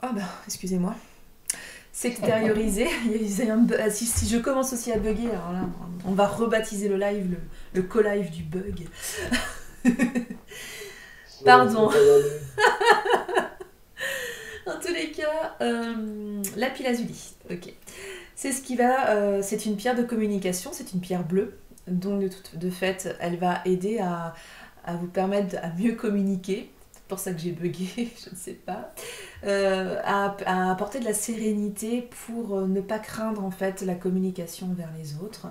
Ah bah, excusez-moi. S'extérioriser. Si je commence aussi à bugger, alors là, on va rebaptiser le live le co-live du bug. Pardon. En tous les cas, lapis-lazuli. Ok. C'est c'est une pierre de communication, c'est une pierre bleue. Donc de fait, elle va aider à vous permettre à mieux communiquer. C'est pour ça que j'ai bugué, je ne sais pas. À apporter de la sérénité pour ne pas craindre en fait la communication vers les autres.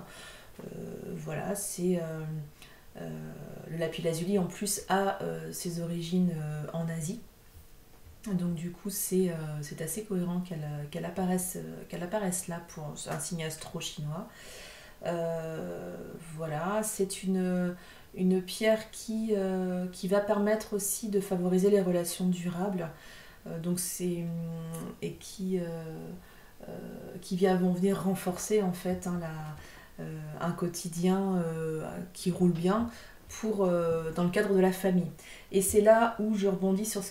Voilà, le lapis-lazuli en plus a ses origines en Asie. Donc du coup c'est assez cohérent qu'elle apparaisse là pour un signe astro chinois. Voilà, c'est une pierre qui va permettre aussi de favoriser les relations durables. Donc et qui vont venir renforcer en fait hein, un quotidien qui roule bien dans le cadre de la famille. Et c'est là où je rebondis sur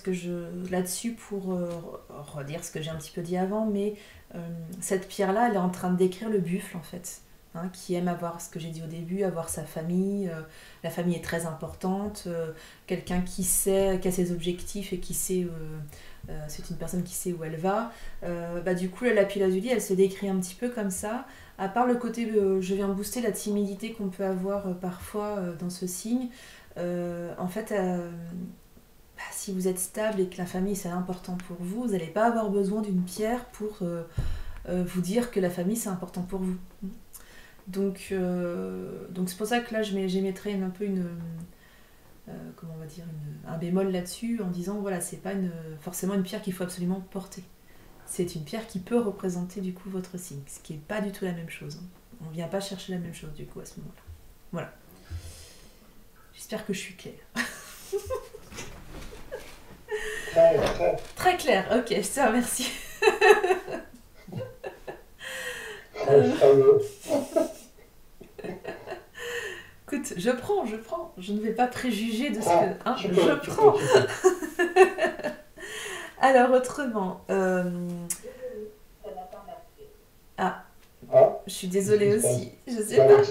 là-dessus pour redire ce que j'ai un petit peu dit avant, mais cette pierre-là, elle est en train de décrire le buffle en fait, hein, qui aime avoir ce que j'ai dit au début, avoir sa famille. La famille est très importante, quelqu'un qui a ses objectifs et qui sait, c'est une personne qui sait où elle va. Du coup, la lapis lazuli, elle se décrit un petit peu comme ça. À part le côté, je viens booster la timidité qu'on peut avoir parfois dans ce signe. En fait, si vous êtes stable et que la famille c'est important pour vous, vous n'allez pas avoir besoin d'une pierre pour vous dire que la famille c'est important pour vous. Donc c'est pour ça que là j'émettrais un peu comment on va dire, un bémol là-dessus en disant voilà, c'est pas forcément une pierre qu'il faut absolument porter. C'est une pierre qui peut représenter du coup votre signe, ce qui n'est pas du tout la même chose. On ne vient pas chercher la même chose du coup à ce moment-là. Voilà. J'espère que je suis claire. Très clair, ok, je te remercie. Écoute, je prends. Je ne vais pas préjuger de ce que... Hein, je prends. Alors, autrement... je suis désolée aussi. Je sais pas.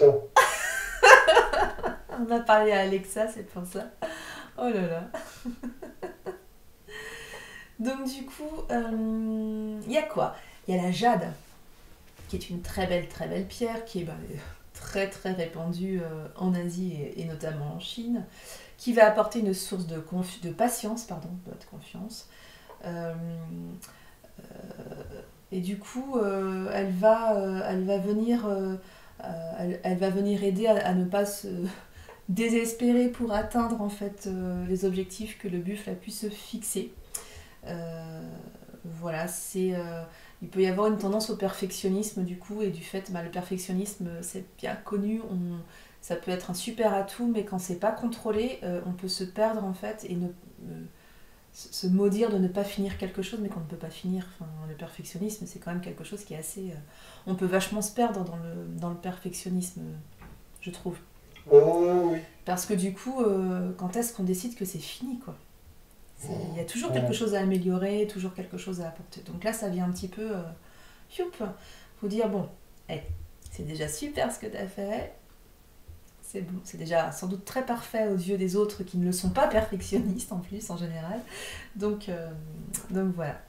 On a parlé à Alexa, c'est pour ça. Oh là là. Donc du coup, il y a quoi? Il y a la jade, qui est une très belle pierre, qui est très très répandue en Asie et notamment en Chine, qui va apporter une source de patience, pas de confiance. Et du coup, elle va venir aider à ne pas se désespérer pour atteindre en fait les objectifs que le buffle a pu se fixer. Voilà, il peut y avoir une tendance au perfectionnisme du coup, et du fait, le perfectionnisme c'est bien connu, ça peut être un super atout, mais quand c'est pas contrôlé, on peut se perdre en fait et se maudire de ne pas finir quelque chose, mais qu'on ne peut pas finir. Enfin, le perfectionnisme, c'est quand même quelque chose qui est assez... on peut vachement se perdre dans le perfectionnisme, je trouve. Oui. Parce que du coup, quand est-ce qu'on décide que c'est fini, quoi? Il y a toujours quelque chose à améliorer, toujours quelque chose à apporter. Donc là, ça vient un petit peu... faut dire, bon, c'est déjà super ce que tu as fait. C'est bon, c'est déjà sans doute très parfait aux yeux des autres qui ne le sont pas perfectionnistes en plus, en général. Donc voilà.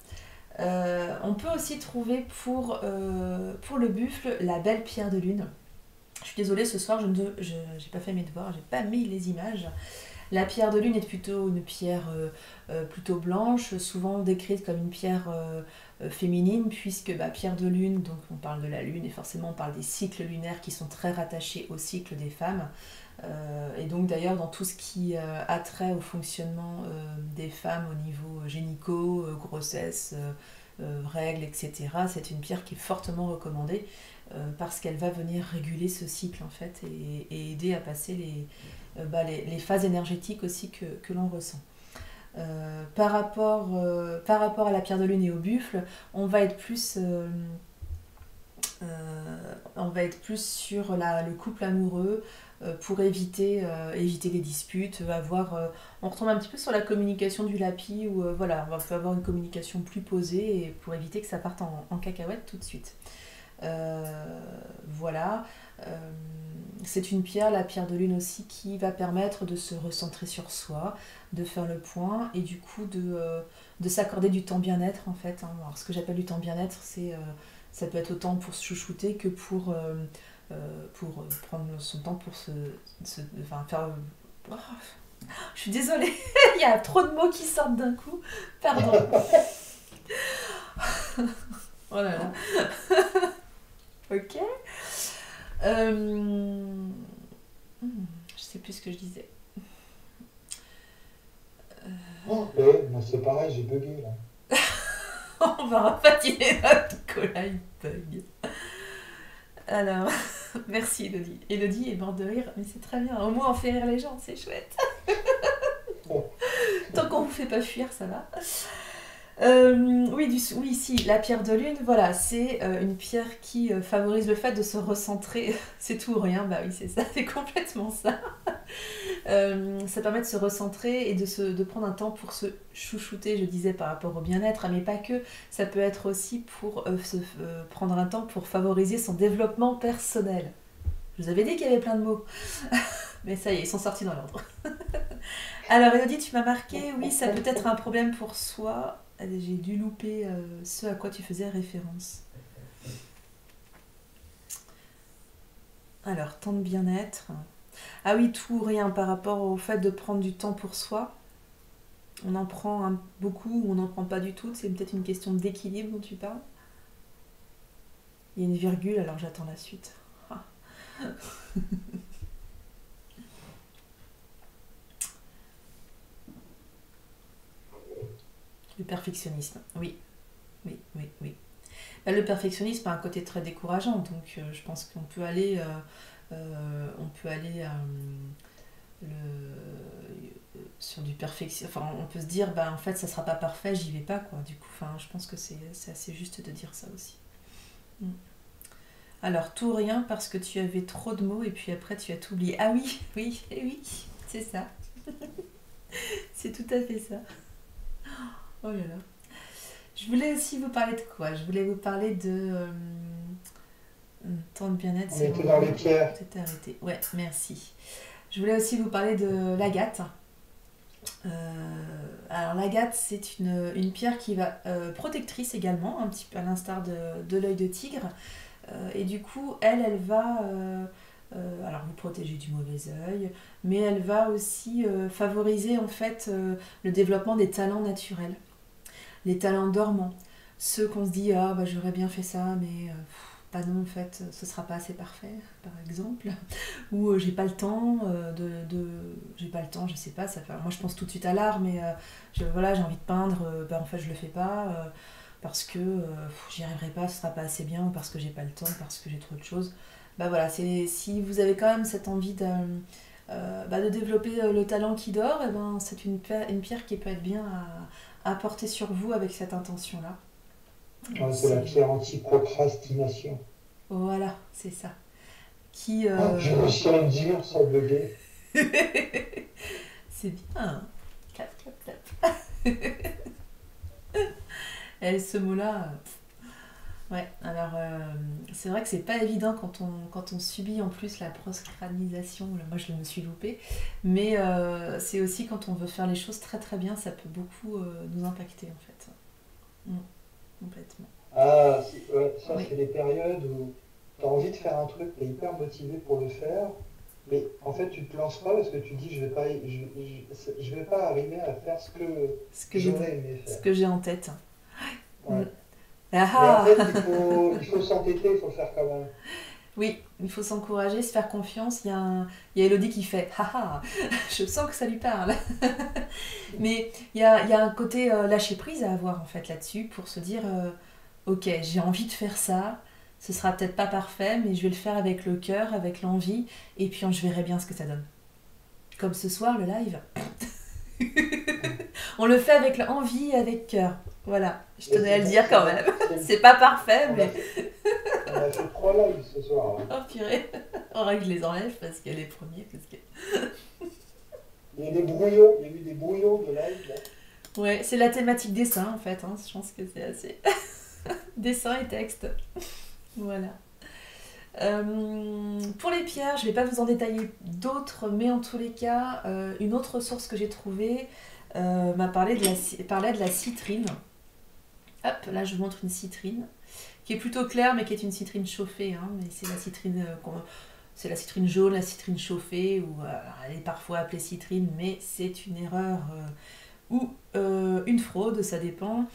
On peut aussi trouver pour le buffle la belle pierre de lune. Je suis désolée, ce soir, je n'ai pas fait mes devoirs, j'ai pas mis les images. La pierre de lune est plutôt une pierre plutôt blanche, souvent décrite comme une pierre féminine, puisque pierre de lune, donc on parle de la lune, et forcément on parle des cycles lunaires qui sont très rattachés au cycle des femmes. Et donc d'ailleurs dans tout ce qui a trait au fonctionnement des femmes au niveau gynéco, grossesse, règles, etc., c'est une pierre qui est fortement recommandée parce qu'elle va venir réguler ce cycle en fait et aider à passer les phases énergétiques aussi que l'on ressent. Par rapport à la pierre de lune et au buffle, on va être plus sur le couple amoureux pour éviter les disputes, on retombe un petit peu sur la communication du lapis où on va avoir une communication plus posée et pour éviter que ça parte en cacahuète tout de suite. Voilà. C'est une pierre, la pierre de lune aussi, qui va permettre de se recentrer sur soi, de faire le point et du coup de s'accorder du temps bien-être en fait. Hein. Alors ce que j'appelle du temps bien-être, ça peut être autant pour se chouchouter que pour prendre son temps pour faire... Oh, je suis désolée, il y a trop de mots qui sortent d'un coup. Pardon. Oh là là. Ok. Je sais plus ce que je disais. C'est pareil, j'ai bugué là. On va rapatiner notre cola, il bug. Alors, merci Elodie. Elodie est morte de rire, mais c'est très bien. Au moins on fait rire les gens, c'est chouette. Tant qu'on vous fait pas fuir, ça va. Oui, si, la pierre de lune, voilà, c'est une pierre qui favorise le fait de se recentrer. C'est tout ou rien, bah oui, c'est ça, c'est complètement ça. Ça permet de se recentrer et de prendre un temps pour se chouchouter, je disais, par rapport au bien-être, mais pas que. Ça peut être aussi pour prendre un temps pour favoriser son développement personnel. Je vous avais dit qu'il y avait plein de mots, mais ça y est, ils sont sortis dans l'ordre. Alors, Elodie, tu m'as marqué, oui, ça peut être un problème pour soi. Allez, j'ai dû louper ce à quoi tu faisais référence. Alors, temps de bien-être. Ah oui, tout ou rien par rapport au fait de prendre du temps pour soi. On en prend beaucoup ou on n'en prend pas du tout. C'est peut-être une question d'équilibre dont tu parles. Il y a une virgule, alors j'attends la suite. Ah. Le perfectionnisme, oui. Oui, oui, oui. Là, le perfectionnisme a un côté très décourageant, donc je pense qu'on peut aller, sur du perfection. Enfin, on peut se dire, bah en fait, ça sera pas parfait, j'y vais pas, quoi. Du coup, enfin, je pense que c'est assez juste de dire ça aussi. Mm. Alors, tout ou rien parce que tu avais trop de mots et puis après tu as tout oublié. Ah oui, oui, eh oui, c'est ça. C'est tout à fait ça. Oh là là. Je voulais aussi vous parler de quoi? Je voulais vous parler de temps de bien-être, On c'est était bon. dans les pierres. T'es arrêté. Ouais, merci. Je voulais aussi vous parler de l'agate. Alors l'agate, c'est une pierre qui va protectrice également, un petit peu à l'instar de l'œil de tigre. Et du coup, elle va alors vous protéger du mauvais œil, mais elle va aussi favoriser en fait le développement des talents naturels, les talents dormants. Ceux qu'on se dit, ah bah j'aurais bien fait ça, mais bah non, en fait, ce sera pas assez parfait, par exemple. Ou j'ai pas le temps j'ai pas le temps, je sais pas, ça fait... Moi je pense tout de suite à l'art, mais voilà, j'ai envie de peindre, bah en fait je le fais pas, parce que j'y arriverai pas, ce sera pas assez bien, ou parce que j'ai pas le temps, parce que j'ai trop de choses. Bah voilà, si vous avez quand même cette envie de développer le talent qui dort, et ben, c'est une pierre qui peut être bien à porter sur vous avec cette intention-là. Ouais, c'est la C'est... pierre anti-procrastination. Voilà, c'est ça. Qui... Oh, je me suis dur sans bugger. c'est bien. Clap, clap, clap. Et ce mot-là... Ouais, alors c'est vrai que c'est pas évident quand on subit en plus la procrastination. Moi je me suis loupée, mais c'est aussi quand on veut faire les choses très très bien, ça peut beaucoup nous impacter en fait. Mm, complètement. Ah, ouais, ça, Oui, c'est les périodes où tu as envie de faire un truc, tu es hyper motivé pour le faire, mais en fait, tu te lances pas parce que tu dis, je vais pas arriver à faire ce que ce que j'ai j'aurais aimé ce faire. que j'ai en tête. Mm. Ouais. Mais en Ah fait, ah il faut s'entêter, il faut le faire quand même. Oui, il faut s'encourager, se faire confiance. Il y a Elodie qui fait haha, je sens que ça lui parle. Mais il y a un côté lâcher prise à avoir en fait là-dessus pour se dire ok, j'ai envie de faire ça, ce sera peut-être pas parfait, mais je vais le faire avec le cœur, avec l'envie, et puis je verrai bien ce que ça donne. Comme ce soir, le live. On le fait avec envie et avec cœur. Voilà, je Et tenais à le dire c'est quand bien. même. C'est pas parfait, On a mais. fait, on a fait 3 lives ce soir, hein. Oh purée, faudra que je les enlève parce qu'elle est première. Il y a des brouillons, il y a eu des brouillons de live là. Ouais, c'est la thématique dessin en fait, hein. Je pense que c'est assez. Dessin et texte. Voilà. Pour les pierres, je ne vais pas vous en détailler d'autres, mais en tous les cas, une autre source que j'ai trouvée parlait de la citrine. Hop, là je vous montre une citrine qui est plutôt claire, mais qui est une citrine chauffée. Hein, mais c'est la citrine, c'est la citrine jaune, la citrine chauffée, ou elle est parfois appelée citrine, mais c'est une erreur ou une fraude, ça dépend.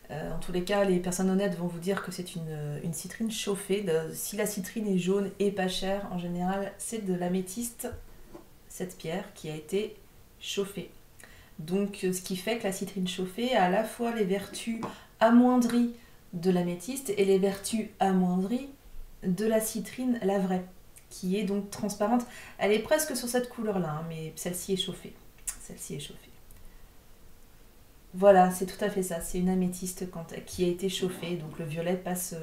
En tous les cas, les personnes honnêtes vont vous dire que c'est une citrine chauffée. Si la citrine est jaune et pas chère, en général, c'est de l'améthyste, cette pierre, qui a été chauffée. Donc, ce qui fait que la citrine chauffée a à la fois les vertus amoindries de l'améthyste et les vertus amoindries de la citrine, la vraie, qui est donc transparente. Elle est presque sur cette couleur-là, hein, mais celle-ci est chauffée. Celle-ci est chauffée. Voilà, c'est tout à fait ça. C'est une améthyste qui a été chauffée. Donc le violet passe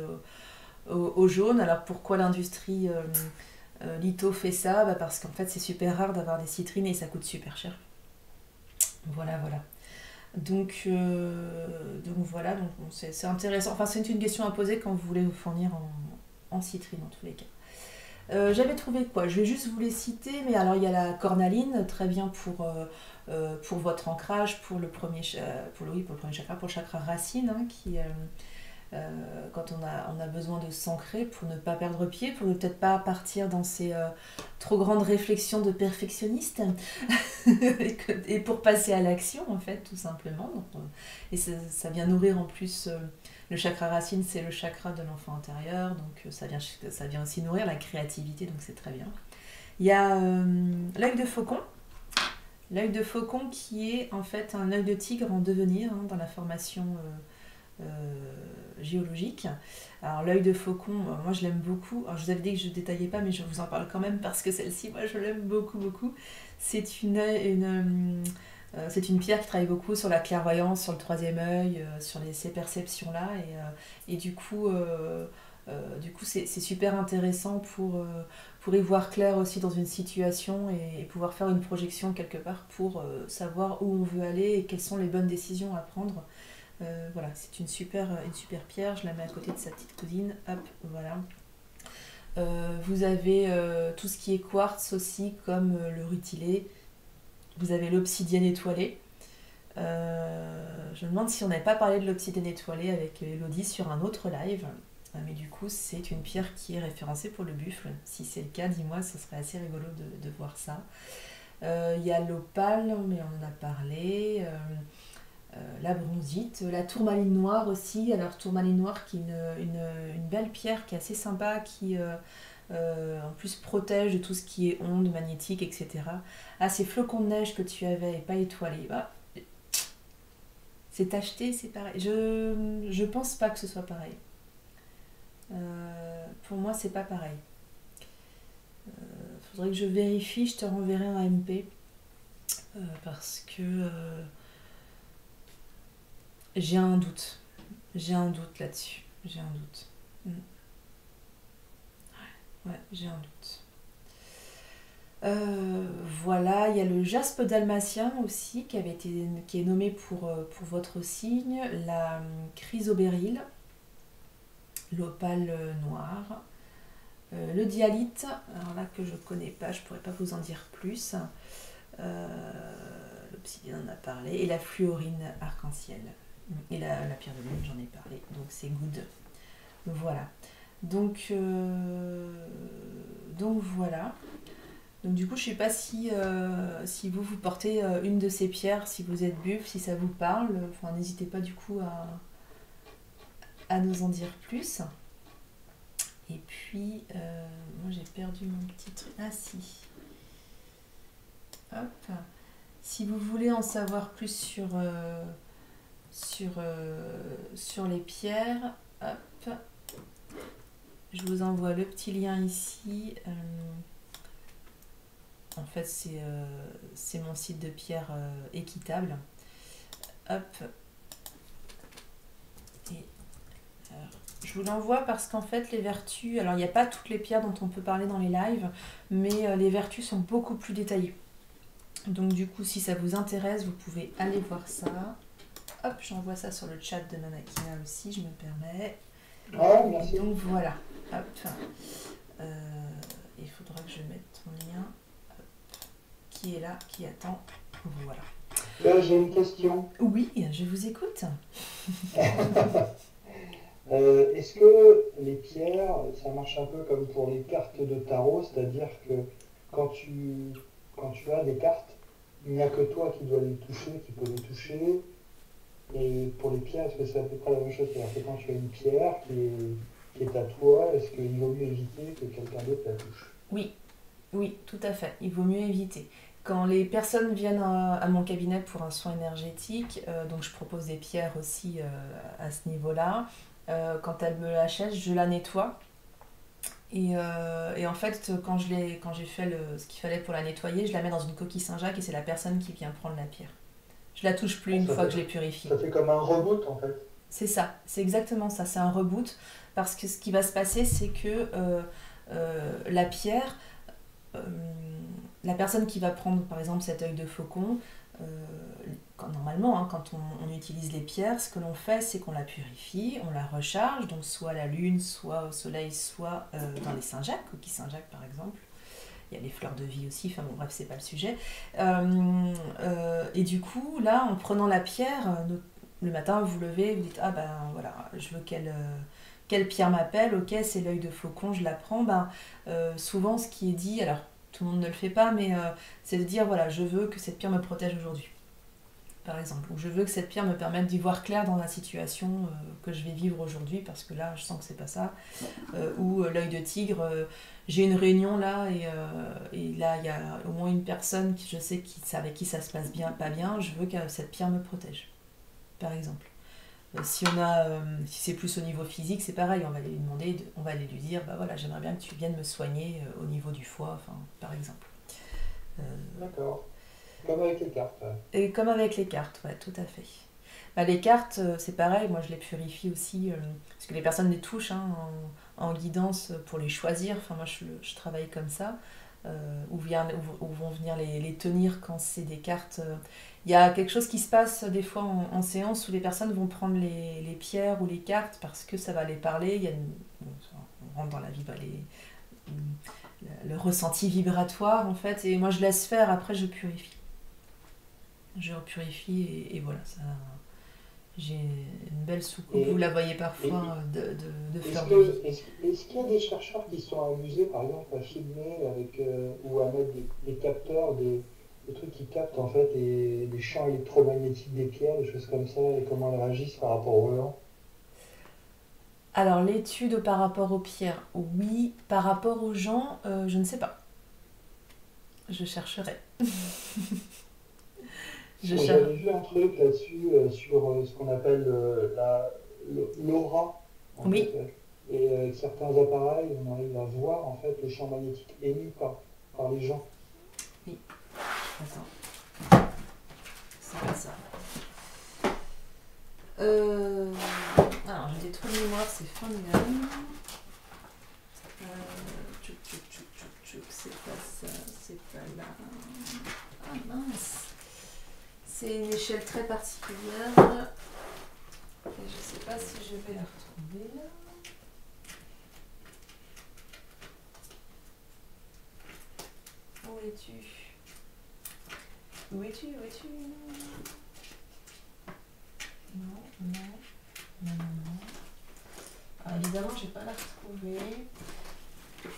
au jaune. Alors pourquoi l'industrie litho fait ça? Bah, parce qu'en fait c'est super rare d'avoir des citrines et ça coûte super cher. Voilà, voilà. Donc voilà, donc bon, c'est intéressant. Enfin, c'est une question à poser quand vous voulez vous fournir en citrine en tous les cas. J'avais trouvé quoi? Je vais juste vous les citer, mais alors il y a la cornaline, très bien pour votre ancrage, pour le premier, oui, pour le premier chakra, pour le chakra racine, hein, quand on a besoin de s'ancrer pour ne pas perdre pied, pour ne peut-être pas partir dans ces trop grandes réflexions de perfectionniste, et pour passer à l'action, en fait, tout simplement. Donc, et ça vient nourrir en plus, le chakra racine, c'est le chakra de l'enfant intérieur, donc ça vient aussi nourrir la créativité, donc c'est très bien. Il y a l'œil de faucon. L'œil de faucon qui est en fait un œil de tigre en devenir, hein, dans la formation géologique. Alors l'œil de faucon, moi je l'aime beaucoup. Alors je vous avais dit que je ne détaillais pas, mais je vous en parle quand même parce que celle-ci, moi je l'aime beaucoup, beaucoup. C'est c'est une pierre qui travaille beaucoup sur la clairvoyance, sur le troisième œil, sur ces perceptions-là. Et du coup c'est super intéressant pour y voir clair aussi dans une situation et pouvoir faire une projection quelque part pour savoir où on veut aller et quelles sont les bonnes décisions à prendre. Voilà, c'est une super pierre, je la mets à côté de sa petite cousine, hop, voilà. Vous avez tout ce qui est quartz aussi, comme le rutilé, vous avez l'obsidienne étoilée. Je me demande si on n'avait pas parlé de l'obsidienne étoilée avec Elodie sur un autre live, mais du coup c'est une pierre qui est référencée pour le buffle. Si c'est le cas, dis-moi, ce serait assez rigolo de voir ça. Il y a l'opale, mais on en a parlé. La bronzite, la tourmaline noire aussi. Alors tourmaline noire qui est une belle pierre qui est assez sympa, qui en plus protège de tout ce qui est ondes magnétiques, etc. Ah, ces flocons de neige que tu avais et pas étoilés, bah, c'est acheté, c'est pareil. Je pense pas que ce soit pareil. Pour moi, c'est pas pareil. Faudrait que je vérifie, je te renverrai un MP. Parce que j'ai un doute. J'ai un doute là-dessus. J'ai un doute. Ouais, j'ai un doute. Voilà, il y a le jaspe dalmatien aussi qui est nommé pour votre signe, la chrysobéryl, l'opale noire, le dialyte, alors là que je connais pas, je pourrais pas vous en dire plus, l'obsidienne on a parlé, et la fluorine arc-en-ciel, et la pierre de lune j'en ai parlé, donc c'est good. Voilà. Donc voilà. Donc du coup, je sais pas si vous portez une de ces pierres, si vous êtes buff, si ça vous parle. Enfin, n'hésitez pas du coup à nous en dire plus. Et puis, moi j'ai perdu mon petit truc. Ah si. Hop. Si vous voulez en savoir plus sur les pierres, hop. Je vous envoie le petit lien ici. En fait, c'est mon site de pierre équitable. Hop. Et je vous l'envoie parce qu'en fait, les vertus... Alors, il n'y a pas toutes les pierres dont on peut parler dans les lives, mais les vertus sont beaucoup plus détaillées. Donc, du coup, si ça vous intéresse, vous pouvez aller voir ça. Hop, j'envoie ça sur le chat de Nanakina aussi, je me permets. Ah, merci. Donc, voilà. Hop. Il faudra que je mette ton lien. Qui est là, qui attend. Voilà. Là, j'ai une question. Oui, je vous écoute. Est-ce que les pierres, ça marche un peu comme pour les cartes de tarot, c'est-à-dire que quand tu as des cartes, il n'y a que toi qui dois les toucher, qui peux les toucher. Et pour les pierres, est-ce que c'est à peu près la même chose? C'est-à-dire que quand tu as une pierre qui est à toi, est-ce qu'il vaut mieux éviter que quelqu'un d'autre la touche? Oui, oui, tout à fait. Il vaut mieux éviter. Quand les personnes viennent à mon cabinet pour un soin énergétique, donc je propose des pierres aussi à ce niveau-là, quand elles me l'achètent, je la nettoie. Et en fait, quand j'ai fait ce qu'il fallait pour la nettoyer, je la mets dans une coquille Saint-Jacques et c'est la personne qui vient prendre la pierre. Je la touche plus une fois que je l'ai purifiée. Ça fait comme un reboot en fait. C'est ça, c'est exactement ça, c'est un reboot. Parce que ce qui va se passer, c'est que la pierre, euh, la personne qui va prendre par exemple cet œil de faucon, euh, normalement, hein, quand on utilise les pierres, ce que l'on fait, c'est qu'on la purifie, on la recharge, donc soit à la lune, soit au soleil, soit dans les Saint-Jacques, coquilles Saint-Jacques par exemple. Il y a les fleurs de vie aussi, enfin bon, bref, c'est pas le sujet. Et du coup, là, en prenant la pierre, le matin, vous levez, vous dites, ah ben voilà, je veux quelle pierre m'appelle, ok, c'est l'œil de faucon, je la prends. Ben, souvent, ce qui est dit, alors tout le monde ne le fait pas, mais c'est de dire, voilà, je veux que cette pierre me protège aujourd'hui, par exemple. Ou je veux que cette pierre me permette d'y voir clair dans la situation que je vais vivre aujourd'hui, parce que là, je sens que c'est pas ça. Ou l'œil de tigre, j'ai une réunion là et là il y a au moins une personne qui je sais avec qui ça se passe bien, pas bien, je veux que cette pierre me protège, par exemple. Si c'est plus au niveau physique, c'est pareil, on va lui demander, on va aller lui dire, bah voilà, j'aimerais bien que tu viennes me soigner au niveau du foie, enfin, par exemple. D'accord. Comme avec les cartes. Et comme avec les cartes, ouais, tout à fait. Bah, les cartes, c'est pareil, moi je les purifie aussi, parce que les personnes les touchent hein, en guidance pour les choisir. Enfin, moi je travaille comme ça, où vont venir les tenir quand c'est des cartes. Il y a quelque chose qui se passe des fois en séance où les personnes vont prendre les pierres ou les cartes parce que ça va les parler. Bon, on rentre dans la vie, le ressenti vibratoire en fait, et moi je laisse faire, après je purifie. Je purifie et voilà, ça. J'ai une belle soucoupe, vous la voyez parfois, de fleurs de vie. Est-ce qu'il y a des chercheurs qui se sont amusés, par exemple, à filmer avec, ou à mettre des capteurs, des trucs qui captent en fait des champs électromagnétiques des pierres, des choses comme ça, et comment elles réagissent par rapport au vent? Alors l'étude par rapport aux pierres, oui. Par rapport aux gens, je ne sais pas. Je chercherai. Je cherche. J'avais vu un truc là-dessus, sur ce qu'on appelle l'aura, en fait. Oui, Et avec certains appareils, on arrive à voir en fait le champ magnétique émis par les gens. oui. Attends, c'est pas ça. Alors j'ai des trous de mémoire, c'est formidable. C'est pas ça, c'est pas là. Ah mince. C'est une échelle très particulière. Et je sais pas si je vais la retrouver. Où es-tu? Où es-tu? Où es-tu? Non, non, non, non, non. Alors évidemment, je vais pas la retrouver.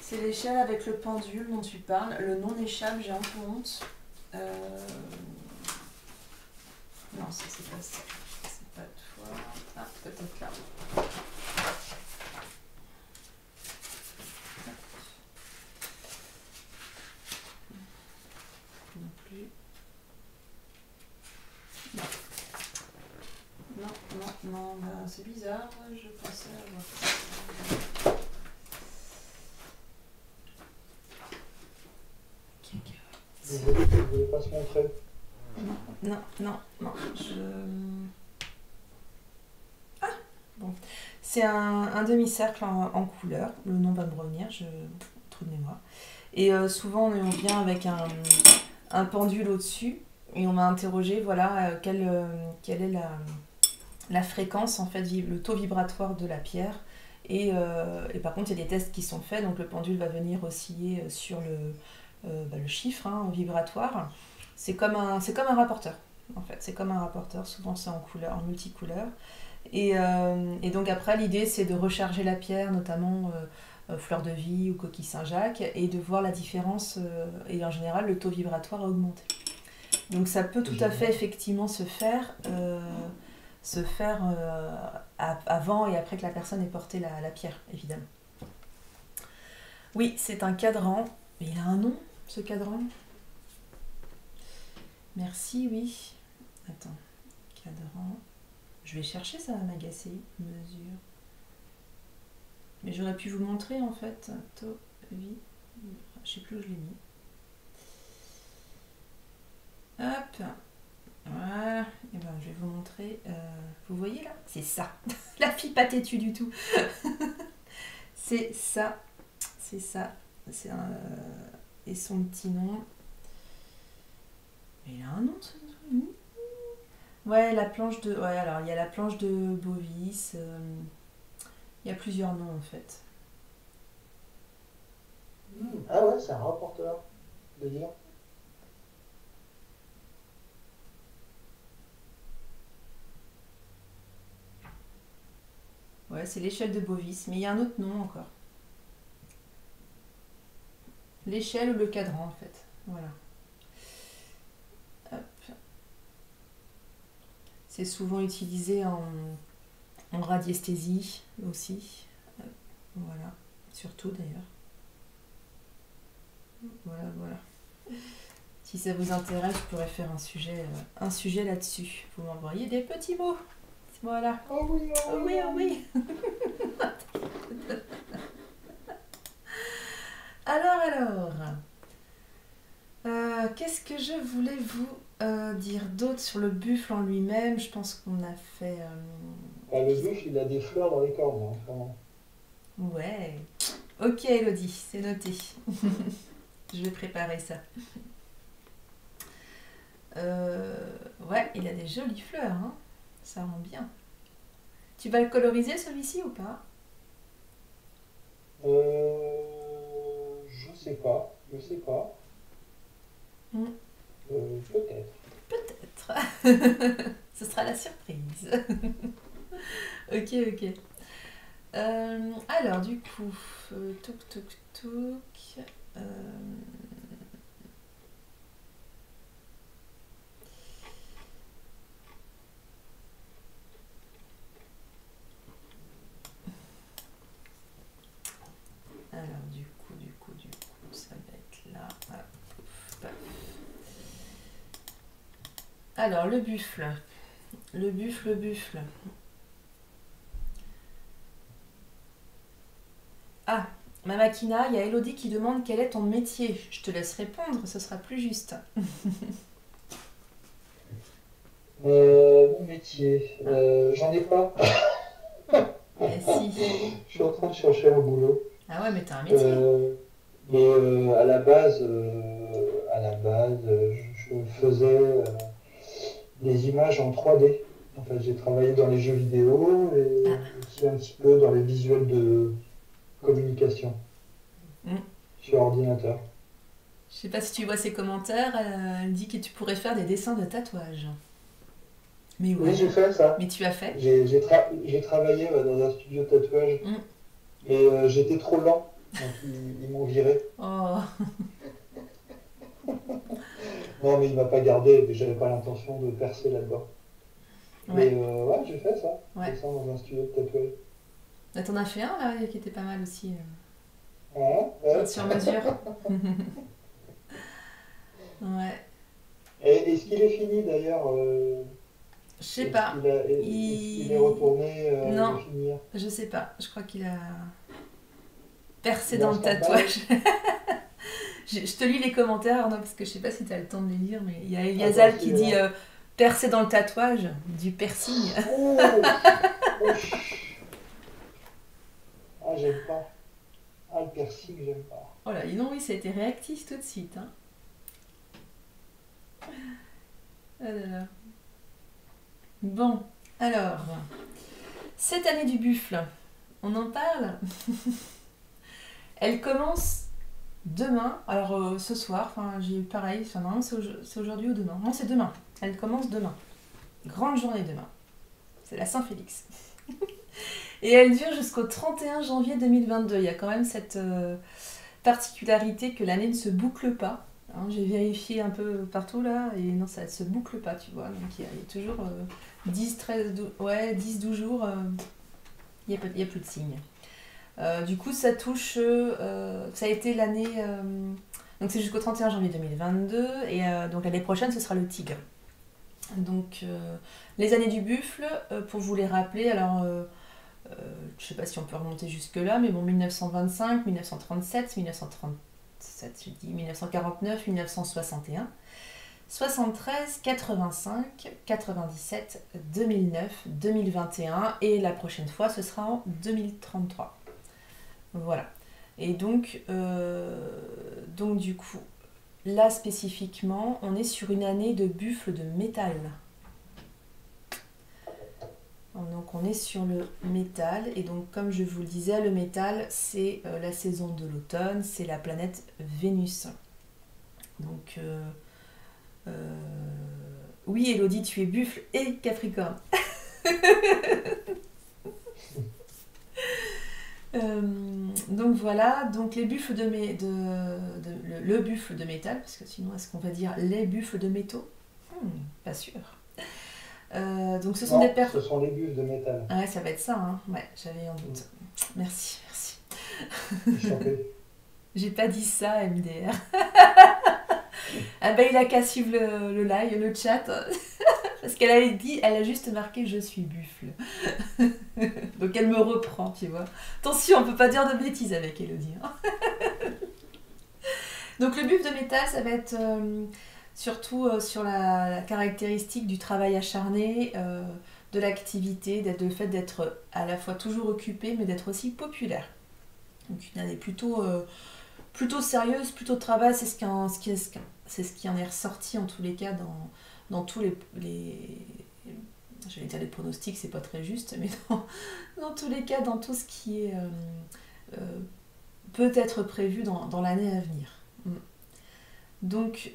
C'est l'échelle avec le pendule dont tu parles. Le nom m'échappe, j'ai un peu honte. Non, ça c'est pas ça. C'est pas toi. Ah, peut-être là. Non plus. Non. Non, non, non. Ben, c'est bizarre. Je pensais avoir ça. Vous ne voulez pas se montrer? Non, non, non. Ah, bon. C'est un demi-cercle en couleur. Le nom va me revenir, trou de mémoire. Et souvent, on vient avec un pendule au-dessus et on va interroger, voilà, quelle est la fréquence, en fait, le taux vibratoire de la pierre. Et par contre, il y a des tests qui sont faits, donc le pendule va venir osciller sur le chiffre vibratoire. C'est comme un rapporteur, en fait. C'est comme un rapporteur, souvent c'est en multicouleur. Et donc après, l'idée, c'est de recharger la pierre, notamment fleur de vie ou coquille Saint-Jacques, et de voir la différence, et en général, le taux vibratoire a augmenté. Donc ça peut tout à fait effectivement se faire avant et après que la personne ait porté la pierre, évidemment. Oui, c'est un cadran. Mais il a un nom, ce cadran? Merci, oui. Attends, cadran. Je vais chercher, ça va m'agacer. Mesure. Mais j'aurais pu vous montrer en fait. Taux, vie. Je sais plus où je l'ai mis. Hop. Voilà. voyez là? C'est ça. La fille pas têtue du tout. C'est ça. C'est ça. C'est un... Et son petit nom. Mais il a un nom, ce nom. Ouais, la planche de... Ouais, alors, il y a la planche de Bovis. Il y a plusieurs noms, en fait. Ah ouais, c'est un rapporteur de dire. Ouais, c'est l'échelle de Bovis. Mais il y a un autre nom encore. L'échelle ou le cadran, en fait. Voilà. Hop. C'est souvent utilisé en radiesthésie aussi. Voilà. Surtout, d'ailleurs. Voilà, voilà. Si ça vous intéresse, je pourrais faire un sujet là-dessus. Vous m'envoyez des petits mots. Voilà. Oh oui, Oh oui, oh oui. Alors. Qu'est-ce que je voulais vous dire d'autre sur le buffle en lui-même? Je pense qu'on a fait... le buffle, il a des fleurs dans les cornes, hein, vraiment. Ouais. Ok, Elodie, c'est noté. Je vais préparer ça. Ouais, il a des jolies fleurs, hein. Ça rend bien. Tu vas le coloriser celui-ci ou pas? Je sais pas, je sais pas. Mm. Peut-être. Peut-être. Ce sera la surprise. Ok, ok. Alors, du coup, toc, toc, toc. Alors, du coup, ça va être là. Ah, pouf, paf. Alors, le buffle. Le buffle. Ah, ma Makina, il y a Elodie qui demande quel est ton métier. Je te laisse répondre, ce sera plus juste. Mon métier, j'en ai pas. Eh si. Je suis en train de chercher un boulot. Ah ouais, mais t'as un métier. Mais à la base, je faisais des images en 3D. En fait, j'ai travaillé dans les jeux vidéo et aussi un petit peu dans les visuels de communication sur ordinateur. Je sais pas si tu vois ses commentaires, elle dit que tu pourrais faire des dessins de tatouage. Mais ouais. Oui, j'ai fait ça. Mais tu as fait? J'ai travaillé dans un studio de tatouage. Et j'étais trop lent, donc ils m'ont viré. Oh. Non, mais il m'a pas gardé, mais j'avais pas l'intention de percer là-dedans. Ouais. Mais ouais, j'ai fait ça. Ouais. J'ai fait ça dans un studio de tatouage. Là, t'en as fait un là qui était pas mal aussi. Ouais. Sur mesure. Ouais. Et est-ce qu'il est fini d'ailleurs Je sais pas. Est-ce qu'il est retourné Non. le finir? Je sais pas. Je crois qu'il a percé Il dans en le tatouage. Je te lis les commentaires, Arnaud, parce que je sais pas si tu as le temps de les lire, mais il y a Eliazal qui dit percer dans le tatouage, du piercing. Oh, ah, j'aime pas. Ah, le piercing, j'aime pas. Oh là, dis donc, oui, ça a été réactif tout de suite. Hein. Ah là là. Bon, alors, cette année du buffle, on en parle. Elle commence demain, alors ce soir, j'ai eu pareil, non, c'est aujourd'hui ou demain? Non, c'est demain. Elle commence demain. Grande journée demain. C'est la Saint-Félix. Et elle dure jusqu'au 31 janvier 2022. Il y a quand même cette particularité que l'année ne se boucle pas. Hein, j'ai vérifié un peu partout là, et non, ça ne se boucle pas, tu vois. Donc il y a toujours 10, 13, 12, ouais, 10, 12 jours, il n'y a plus de signes. Du coup, ça touche, ça a été l'année, donc c'est jusqu'au 31 janvier 2022, et donc l'année prochaine, ce sera le tigre. Donc, les années du buffle, pour vous les rappeler, alors, je ne sais pas si on peut remonter jusque-là, mais bon, 1925, 1937, 1937, je dis 1949, 1961. 73, 85, 97, 2009, 2021 et la prochaine fois ce sera en 2033. Voilà. Et donc du coup, là spécifiquement, on est sur une année de buffle de métal. Donc on est sur le métal et donc comme je vous le disais, le métal c'est la saison de l'automne, c'est la planète Vénus. Donc oui Elodie, tu es buffle et Capricorne. Donc voilà, donc les buffles le buffle de métal, parce que sinon est-ce qu'on va dire les buffles de métaux? Pas sûr. Donc ce sont Non, des personnes. ce sont les buffles de métal. Ah ouais, ça va être ça, hein. Ouais, j'avais un doute. Merci. Je t'en prie. J'ai pas dit ça, MDR. Ah ben il a qu'à suivre le live, le chat. Parce qu'elle avait dit, elle a juste marqué je suis buffle. Donc elle me reprend, tu vois. Attention, on peut pas dire de bêtises avec Elodie. Hein. Donc le buffle de métal, ça va être surtout sur la caractéristique du travail acharné, de l'activité, le fait d'être à la fois toujours occupé, mais d'être aussi populaire. Donc une année plutôt sérieuse, plutôt de travail, c'est ce qui en est ressorti en tous les cas dans tous les j'allais dire les pronostics, c'est pas très juste, mais dans tous les cas, dans tout ce qui est peut être prévu dans l'année à venir. Donc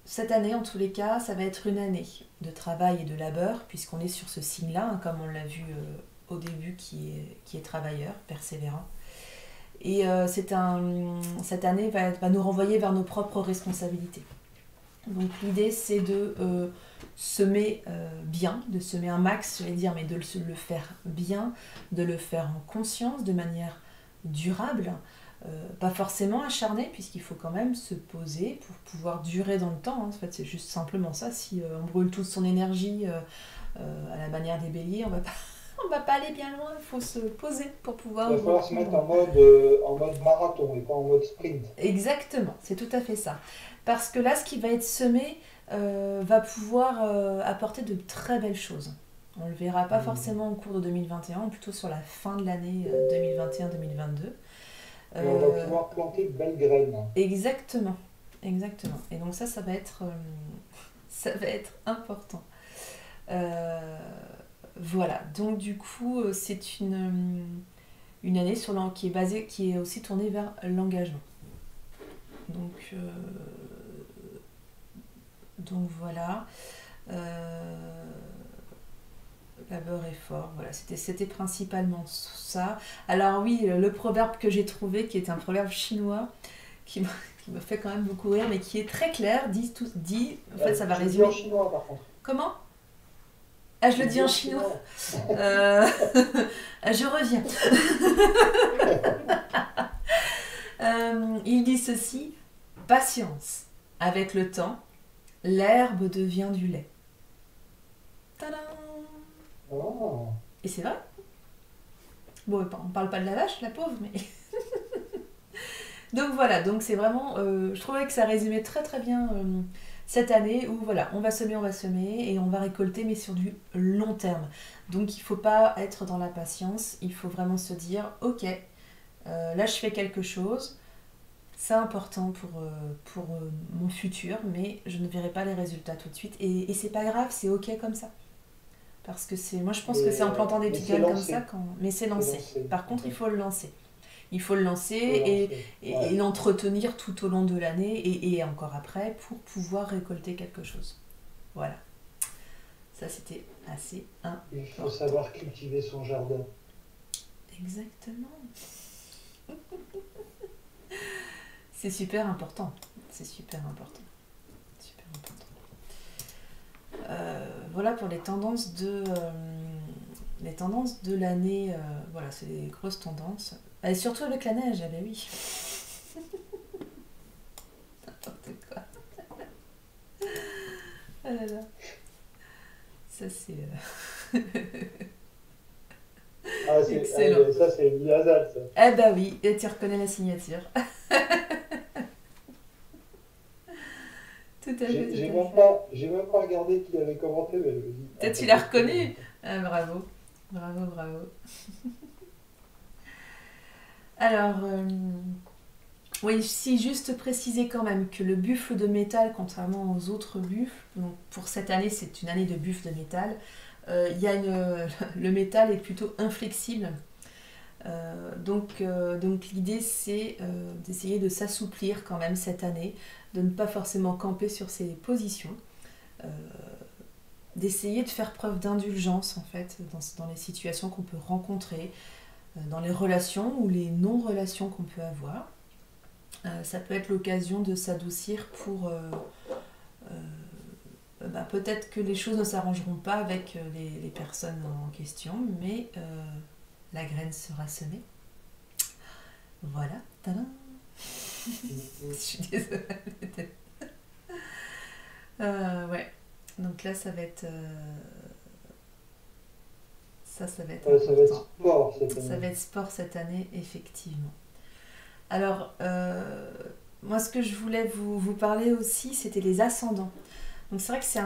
cette année, en tous les cas, ça va être une année de travail et de labeur, puisqu'on est sur ce signe-là, hein, comme on l'a vu au début, qui est travailleur, persévérant. Et cette année va nous renvoyer vers nos propres responsabilités. Donc l'idée, c'est de semer bien, de semer un max, je vais dire, mais de le faire bien, de le faire en conscience, de manière durable, pas forcément acharnée, puisqu'il faut quand même se poser pour pouvoir durer dans le temps. Hein. En fait, c'est juste simplement ça. Si on brûle toute son énergie à la manière des béliers, on va pas aller bien loin, il faut se poser pour pouvoir... Il va falloir se mettre en mode marathon et pas en mode sprint. Exactement, c'est tout à fait ça. Parce que là, ce qui va être semé va pouvoir apporter de très belles choses. On ne le verra pas forcément au cours de 2021, plutôt sur la fin de l'année 2021-2022. Et on va pouvoir planter de belles graines. Exactement. Et donc ça va être important. Voilà, donc du coup, c'est une année qui est aussi tournée vers l'engagement. Donc voilà. Labeur et fort, voilà, c'était principalement ça. Alors oui, le proverbe que j'ai trouvé, qui est un proverbe chinois, qui me fait quand même beaucoup rire, mais qui est très clair, dit, en fait ça va résumer... en chinois par contre. Comment? Ah, je le dis en chinois. Je reviens. Il dit ceci: patience. Avec le temps, l'herbe devient du lait. Tadam! Oh. Et c'est vrai. Bon, on parle pas de la vache, la pauvre, mais... Donc voilà, donc c'est vraiment... je trouvais que ça résumait très très bien cette année où voilà, on va semer et on va récolter, mais sur du long terme. Donc il ne faut pas être dans la patience, il faut vraiment se dire, ok, là je fais quelque chose, c'est important pour mon futur, mais je ne verrai pas les résultats tout de suite. Et c'est pas grave, c'est ok comme ça. Parce que moi je pense que c'est en plantant des petites graines comme ça, mais c'est lancé. Par contre, il faut le lancer. Il faut le lancer et l'entretenir tout au long de l'année et encore après pour pouvoir récolter quelque chose. Voilà. Ça, c'était assez important. Il faut savoir cultiver son jardin. Exactement. C'est super important. C'est super important. Super important. Voilà pour les tendances de l'année. Voilà, c'est les grosses tendances. Et surtout avec la neige, ben oui. N'importe quoi. Ah là là. Ça, c'est... c'est excellent. Ça, c'est du hasard, ça. Eh ben oui, et tu reconnais la signature. à fait, J'ai tout à même fait. pas, j'ai même pas regardé qui avait commenté, mais je me dis, ah, Peut-être tu l'as peut-être que. reconnu. Ah, bravo. Bravo, bravo. Alors, oui, si juste préciser quand même que le buffle de métal, contrairement aux autres buffles, donc pour cette année, c'est une année de buffle de métal, il y a le métal est plutôt inflexible. Donc l'idée, c'est d'essayer de s'assouplir quand même cette année, de ne pas forcément camper sur ses positions, euh, d'essayer de faire preuve d'indulgence en fait dans les situations qu'on peut rencontrer, dans les relations ou les non-relations qu'on peut avoir. Ça peut être l'occasion de s'adoucir pour peut-être que les choses ne s'arrangeront pas avec les personnes en question, mais la graine sera semée. Voilà, tadam. Je suis désolée. Ouais, donc là ça va être ça va être Ça va être important. sport cette Ça année. va être sport cette année, effectivement. Alors, moi ce que je voulais vous parler aussi, c'était les ascendants. Donc c'est vrai que c'est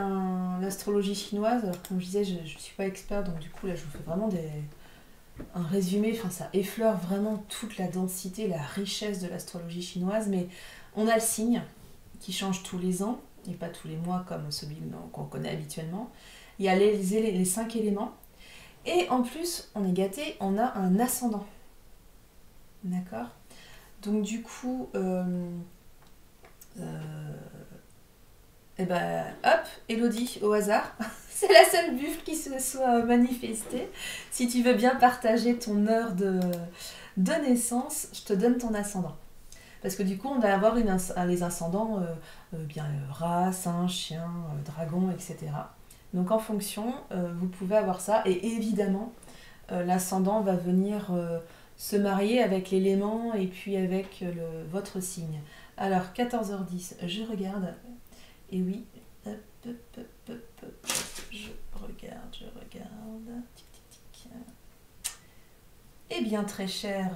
l'astrologie chinoise, alors comme je disais, je ne suis pas expert, donc du coup là je vous fais vraiment un résumé, enfin ça effleure vraiment toute la densité, la richesse de l'astrologie chinoise, mais on a le signe qui change tous les ans, et pas tous les mois comme celui qu'on connaît habituellement. Il y a les 5 éléments, et en plus on est gâté, on a un ascendant. D'accord. Donc du coup, et ben hop, Elodie, au hasard, c'est la seule buffle qui se soit manifestée. Si tu veux bien partager ton heure de naissance, je te donne ton ascendant. Parce que du coup, on va avoir les ascendants, rat, singe, chien, dragon, etc. Donc en fonction, vous pouvez avoir ça. Et évidemment, l'ascendant va venir se marier avec l'élément et puis avec votre signe. Alors 14h10, je regarde. Et oui, hop, hop, hop, hop, hop, je regarde. Tic, tic, tic. Eh bien, très cher,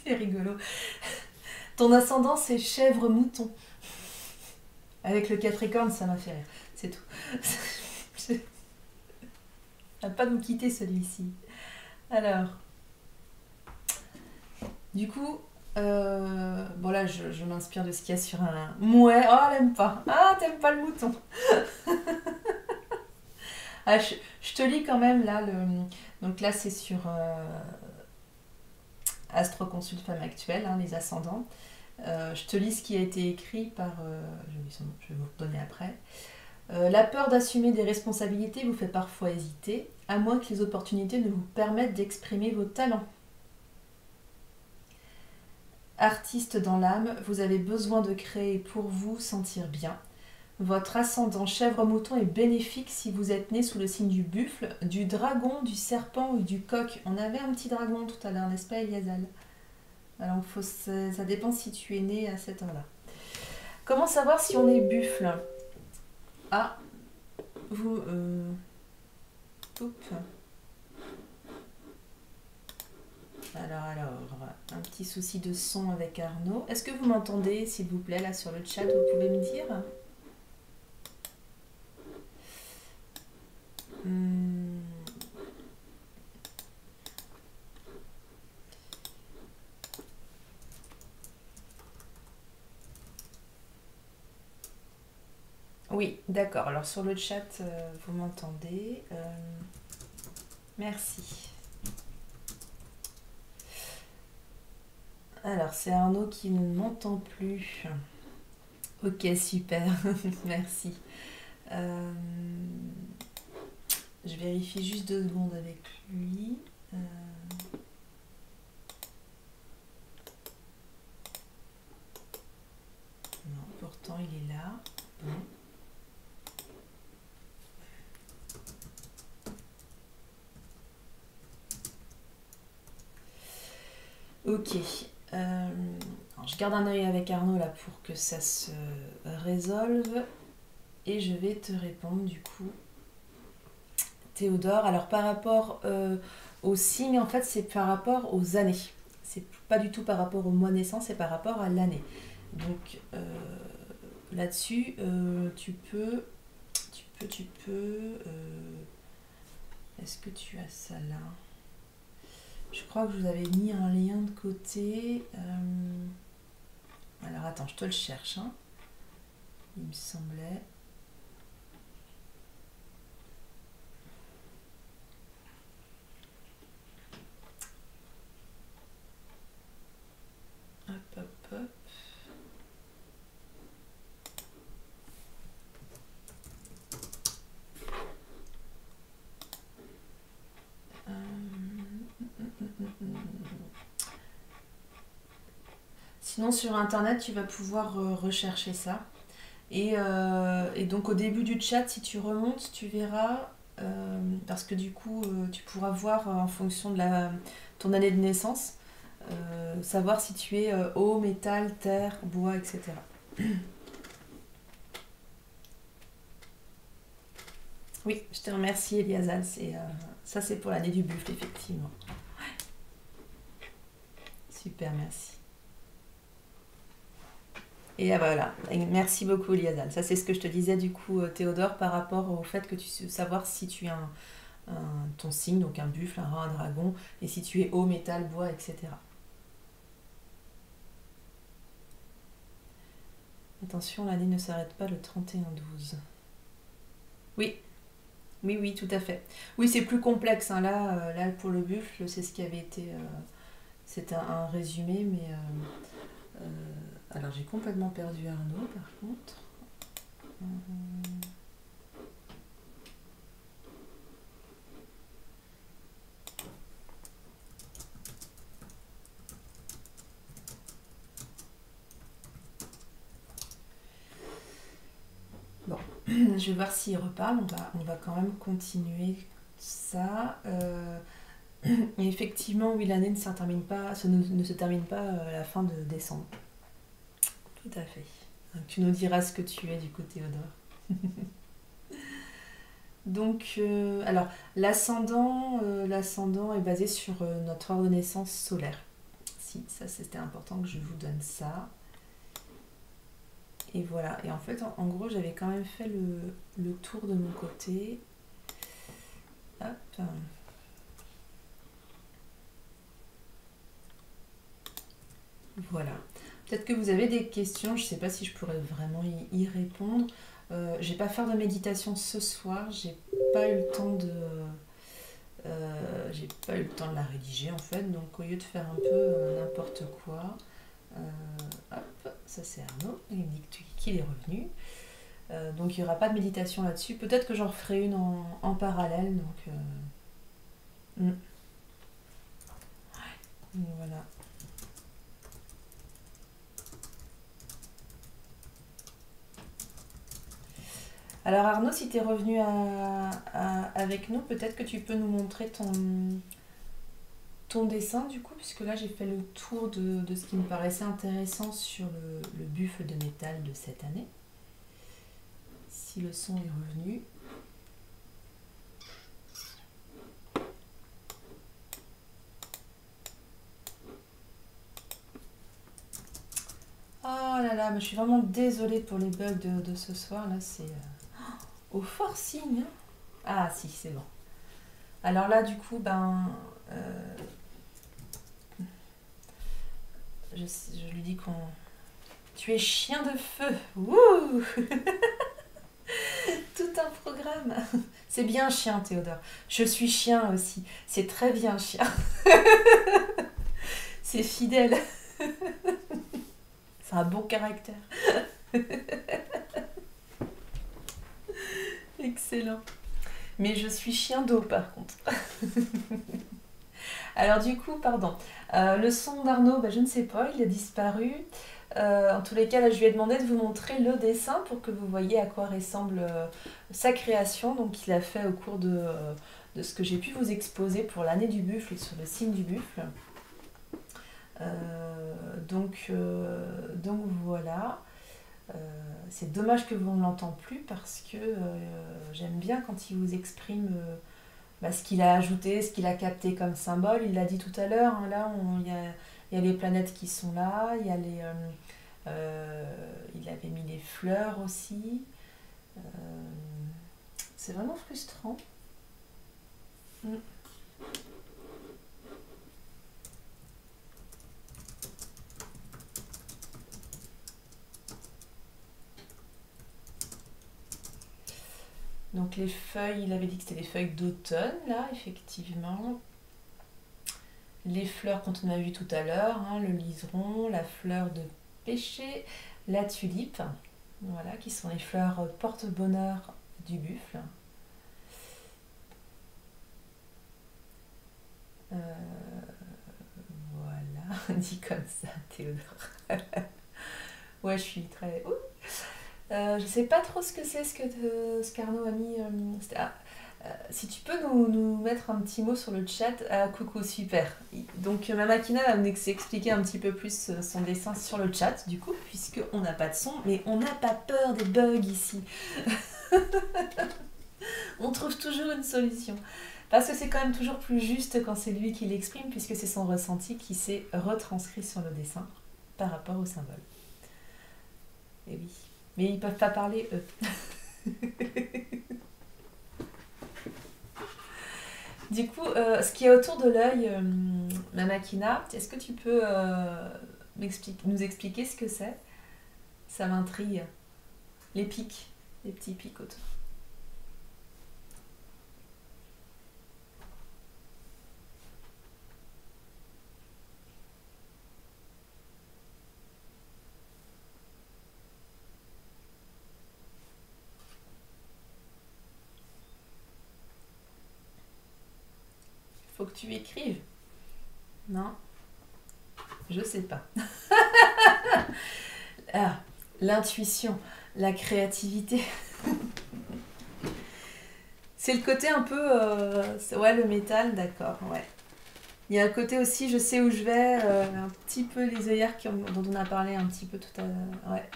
c'est rigolo. Ton ascendant, c'est chèvre-mouton. Avec le Capricorne, ça m'a fait rire. C'est tout. Il va pas nous quitter celui-ci. Alors, du coup, bon là, je m'inspire de ce qu'il y a sur un mouet. Oh, elle aime pas. Ah, t'aimes pas le mouton. Ah, je te lis quand même là. Donc là, c'est sur Astro Consult Femme Actuelle, hein, les ascendants. Je te lis ce qui a été écrit par. Je vais vous le donner après. La peur d'assumer des responsabilités vous fait parfois hésiter, à moins que les opportunités ne vous permettent d'exprimer vos talents. Artiste dans l'âme, vous avez besoin de créer pour vous sentir bien. Votre ascendant chèvre-mouton est bénéfique si vous êtes né sous le signe du buffle, du dragon, du serpent ou du coq. On avait un petit dragon tout à l'heure, n'est-ce pas, Eliasal? Alors, ça dépend si tu es né à cette heure-là. Comment savoir si on est buffle? Ah, vous... Oups. Alors, un petit souci de son avec Arnaud. Est-ce que vous m'entendez, s'il vous plaît, là sur le chat? Vous pouvez me dire? Oui, d'accord. Alors sur le chat, vous m'entendez. Merci. Alors, c'est Arnaud qui ne m'entend plus. Ok, super. Merci. Je vérifie juste 2 secondes avec lui. Non, pourtant il est là. Bon. Ok. Alors, je garde un œil avec Arnaud là pour que ça se résolve. Et je vais te répondre du coup. Théodore, alors par rapport aux signes, en fait, c'est par rapport aux années. C'est pas du tout par rapport au mois de naissance, c'est par rapport à l'année. Donc, là-dessus, est-ce que tu as ça là? Je crois que je vous avais mis un lien de côté. Alors attends, je te le cherche, hein. Il me semblait. Hop, hop, hop. Sinon sur internet tu vas pouvoir rechercher ça. Et donc au début du chat, si tu remontes, tu verras, parce que du coup tu pourras voir en fonction de ton année de naissance, savoir si tu es eau, métal, terre, bois, etc. Oui, je te remercie Eliazal, ça c'est pour l'année du buffle, effectivement. Super, merci. Et voilà, merci beaucoup Eliazal. Ça c'est ce que je te disais du coup Théodore par rapport au fait que tu sais savoir si tu as ton signe, donc un buffle, un rat, un dragon, et si tu es eau, métal, bois, etc. Attention, l'année ne s'arrête pas le 31-12. Oui, oui, oui, tout à fait. Oui, c'est plus complexe, hein. Là, pour le buffle, c'est ce qui avait été... c'est un résumé, mais... alors, j'ai complètement perdu Arnaud, par contre. Bon, je vais voir s'il reparle. On va quand même continuer ça. Et effectivement, oui, l'année ne se termine pas à la fin de décembre. Tout à fait. Donc, tu nous diras ce que tu es du coup, Théodore. Donc, alors, l'ascendant est basé sur notre ordre de naissance solaire. Si, ça c'était important que je vous donne ça. Et voilà. Et en fait, en gros, j'avais quand même fait le tour de mon côté. Hop. Voilà. Peut-être que vous avez des questions, je ne sais pas si je pourrais vraiment y répondre. Je vais pas faire de méditation ce soir, j'ai pas eu le temps de la rédiger en fait, donc au lieu de faire un peu n'importe quoi, hop, ça c'est Arnaud, il me dit qu'il est revenu. Donc il n'y aura pas de méditation là-dessus. Peut-être que j'en ferai une en parallèle, donc voilà. Alors Arnaud, si tu es revenu avec nous, peut-être que tu peux nous montrer ton dessin du coup, puisque là j'ai fait le tour de ce qui me paraissait intéressant sur le buffle de métal de cette année. Si le son est revenu. Oh là là, mais je suis vraiment désolée pour les bugs de ce soir, là c'est... au forcing. Ah si, c'est bon. Alors là, du coup, je lui dis qu'on... Tu es chien de feu. Wouh. Tout un programme. C'est bien chien, Théodore. Je suis chien aussi. C'est très bien chien. C'est fidèle. C'est un bon caractère. Excellent. Mais je suis chien d'eau par contre. Alors du coup, pardon. Le son d'Arnaud, je ne sais pas, il a disparu. En tous les cas, là, je lui ai demandé de vous montrer le dessin pour que vous voyez à quoi ressemble sa création. Donc il a fait au cours de ce que j'ai pu vous exposer pour l'année du buffle et sur le signe du buffle. Donc voilà. C'est dommage que vous ne l'entendez plus parce que j'aime bien quand il vous exprime ce qu'il a ajouté, ce qu'il a capté comme symbole. Il l'a dit tout à l'heure, hein, là il y a les planètes qui sont là, il y a Il avait mis les fleurs aussi. Euh, c'est vraiment frustrant. Mm. Donc les feuilles, il avait dit que c'était des feuilles d'automne, là, effectivement. Les fleurs, quand on a vu tout à l'heure, hein, le liseron, la fleur de pêcher, la tulipe, voilà, qui sont les fleurs porte-bonheur du buffle. Euh, voilà, dit comme ça, Théodore. Ouais, je suis très... Ouh. Je sais pas trop ce que c'est, ce qu'Arnaud a mis. Si tu peux nous mettre un petit mot sur le chat. Ah, coucou, super. Donc, Mamakina va nous expliquer un petit peu plus son dessin sur le chat, du coup, puisqu'on n'a pas de son, mais on n'a pas peur des bugs ici. On trouve toujours une solution. Parce que c'est quand même toujours plus juste quand c'est lui qui l'exprime, puisque c'est son ressenti qui s'est retranscrit sur le dessin par rapport au symbole. Et oui. Mais ils peuvent pas parler, eux. Du coup, ce qui est autour de l'œil, Mamakina, est-ce que tu peux nous expliquer ce que c'est? Ça m'intrigue. Les pics, les petits pics autour. Faut que tu écrives. Non, je sais pas. Ah, l'intuition, la créativité. C'est le côté un peu... ouais, le métal, d'accord, ouais. Il y a un côté aussi, je sais où je vais, un petit peu les œillères dont on a parlé un petit peu tout à l'heure. Ouais.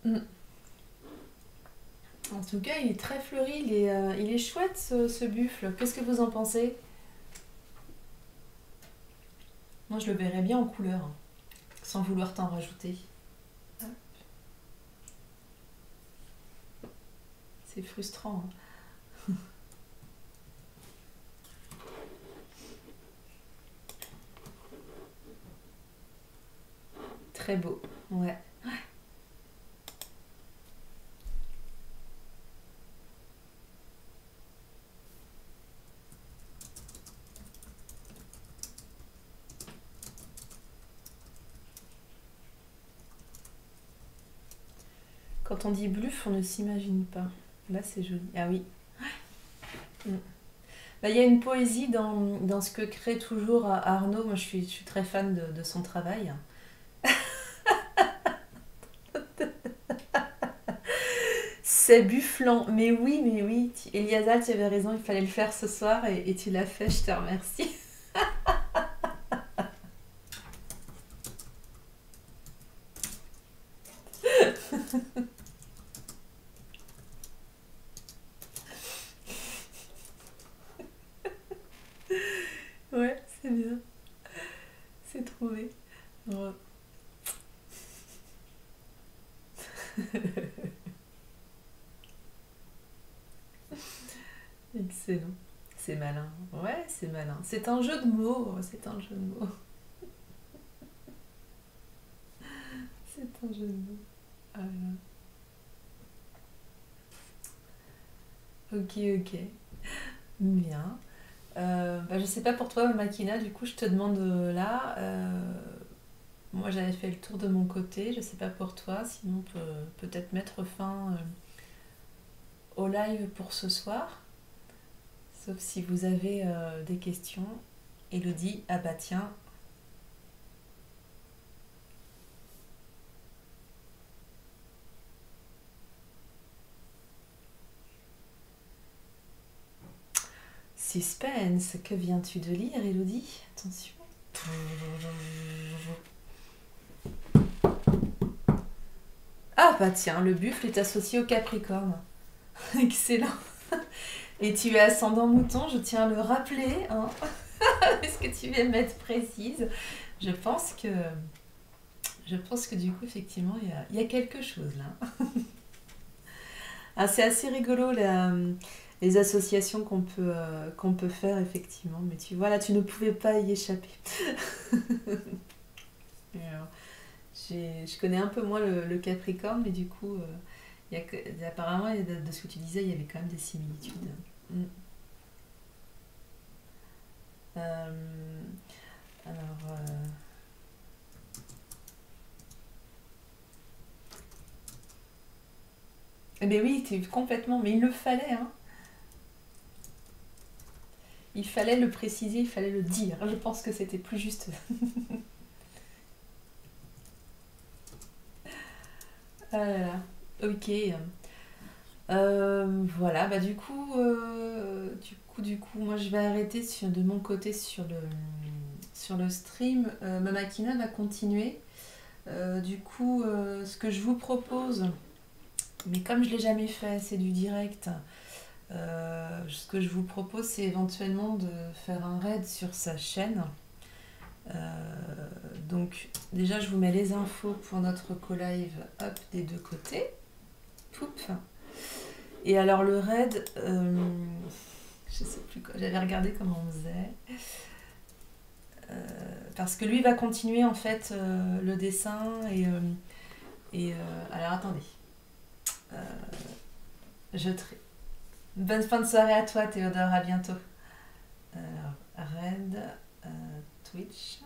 Mm. En tout cas, il est très fleuri, il est chouette ce buffle. Qu'est-ce que vous en pensez? Moi, je le verrais bien en couleur, hein, sans vouloir t'en rajouter. C'est frustrant. Hein. Très beau, ouais. Quand on dit bluffe, on ne s'imagine pas. Là, c'est joli. Ah oui. Mm. Bah, il y a une poésie dans ce que crée toujours Arnaud. Moi, je suis très fan de son travail. C'est bufflant. Mais oui. Eliasa, tu avais raison, il fallait le faire ce soir et tu l'as fait, je te remercie. Ouais, c'est bien. C'est trouvé. Ouais. Excellent. C'est malin. Ouais, c'est malin. C'est un jeu de mots. C'est un jeu de mots. C'est un jeu de mots. Voilà. Ok. Bien. Je sais pas pour toi, Makina, du coup, je te demande là. Moi, j'avais fait le tour de mon côté. Je sais pas pour toi, sinon on peut peut-être mettre fin au live pour ce soir. Sauf si vous avez des questions. Elodie, ah bah tiens. Suspense, que viens-tu de lire, Elodie? Attention. Ah, bah tiens, le buffle est associé au Capricorne. Excellent. Et tu es ascendant mouton, je tiens à le rappeler, hein. Est-ce que tu viens de m'être précise? Je pense que, je pense que du coup, effectivement, il y a quelque chose là. Ah, c'est assez rigolo les associations qu'on peut faire, effectivement. Mais tu vois, là, tu ne pouvais pas y échapper. Et alors, je connais un peu moins le Capricorne, mais du coup, apparemment, de ce que tu disais, il y avait quand même des similitudes. Mm. Euh, alors, eh bien oui, complètement, mais il le fallait, hein. Il fallait le préciser, il fallait le dire. Je pense que c'était plus juste. Ah là là. Ok. Voilà, bah du coup, moi je vais arrêter de mon côté sur le stream. Ma machina va continuer. Ce que je vous propose, mais comme je l'ai jamais fait, c'est du direct. Ce que je vous propose, c'est éventuellement de faire un raid sur sa chaîne. Donc déjà, je vous mets les infos pour notre co-live, hop, des deux côtés. Poup. Et alors le raid, je sais plus quoi, j'avais regardé comment on faisait. Parce que lui va continuer en fait le dessin alors attendez. Euh, Bonne fin de soirée à toi Théodore, à bientôt. Alors, raid, Twitch.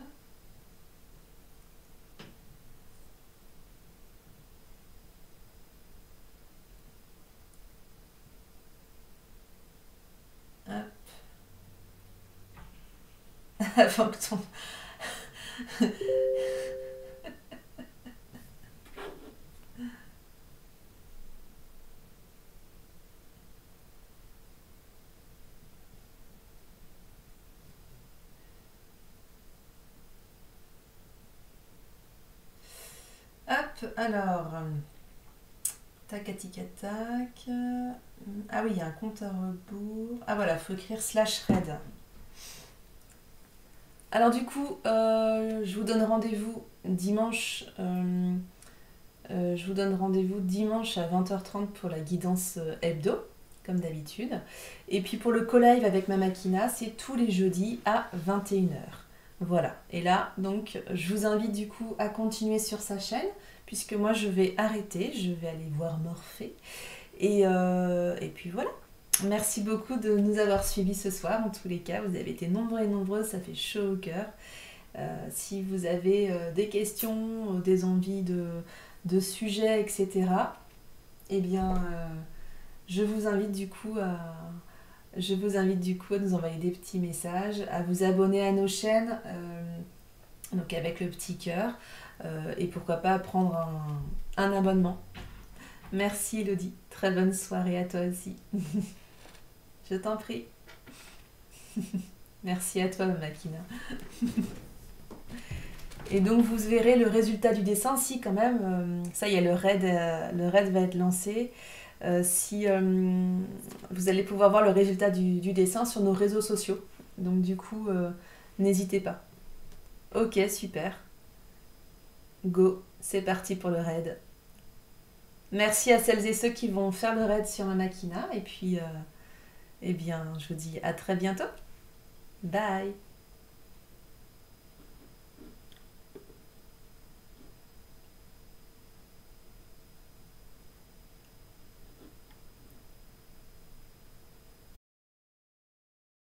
Hop. Avant que ton... Hop, alors... Tac, tac. Ah oui, il y a un compte à rebours. Ah voilà, il faut écrire /raid. Alors du coup, je vous donne rendez-vous dimanche. Je vous donne rendez-vous dimanche à 20h30 pour la guidance hebdo, comme d'habitude. Et puis pour le co-live avec ma machina, c'est tous les jeudis à 21h. Voilà. Et là, donc, je vous invite du coup à continuer sur sa chaîne, puisque moi je vais arrêter, je vais aller voir Morphée. Et puis voilà. Merci beaucoup de nous avoir suivis ce soir. En tous les cas, vous avez été nombreux et nombreuses, ça fait chaud au cœur. Si vous avez des questions, des envies de sujets, etc., eh bien, je vous invite du coup à nous envoyer des petits messages, à vous abonner à nos chaînes, donc avec le petit cœur, et pourquoi pas prendre un abonnement. Merci Elodie, très bonne soirée à toi aussi. Je t'en prie. Merci à toi Makina. Et donc vous verrez le résultat du dessin si quand même, ça y est, le raid va être lancé. Si vous allez pouvoir voir le résultat du dessin sur nos réseaux sociaux. Donc du coup, n'hésitez pas. Ok, super. Go, c'est parti pour le raid. Merci à celles et ceux qui vont faire le raid sur ma machina. Et puis, eh bien, je vous dis à très bientôt. Bye.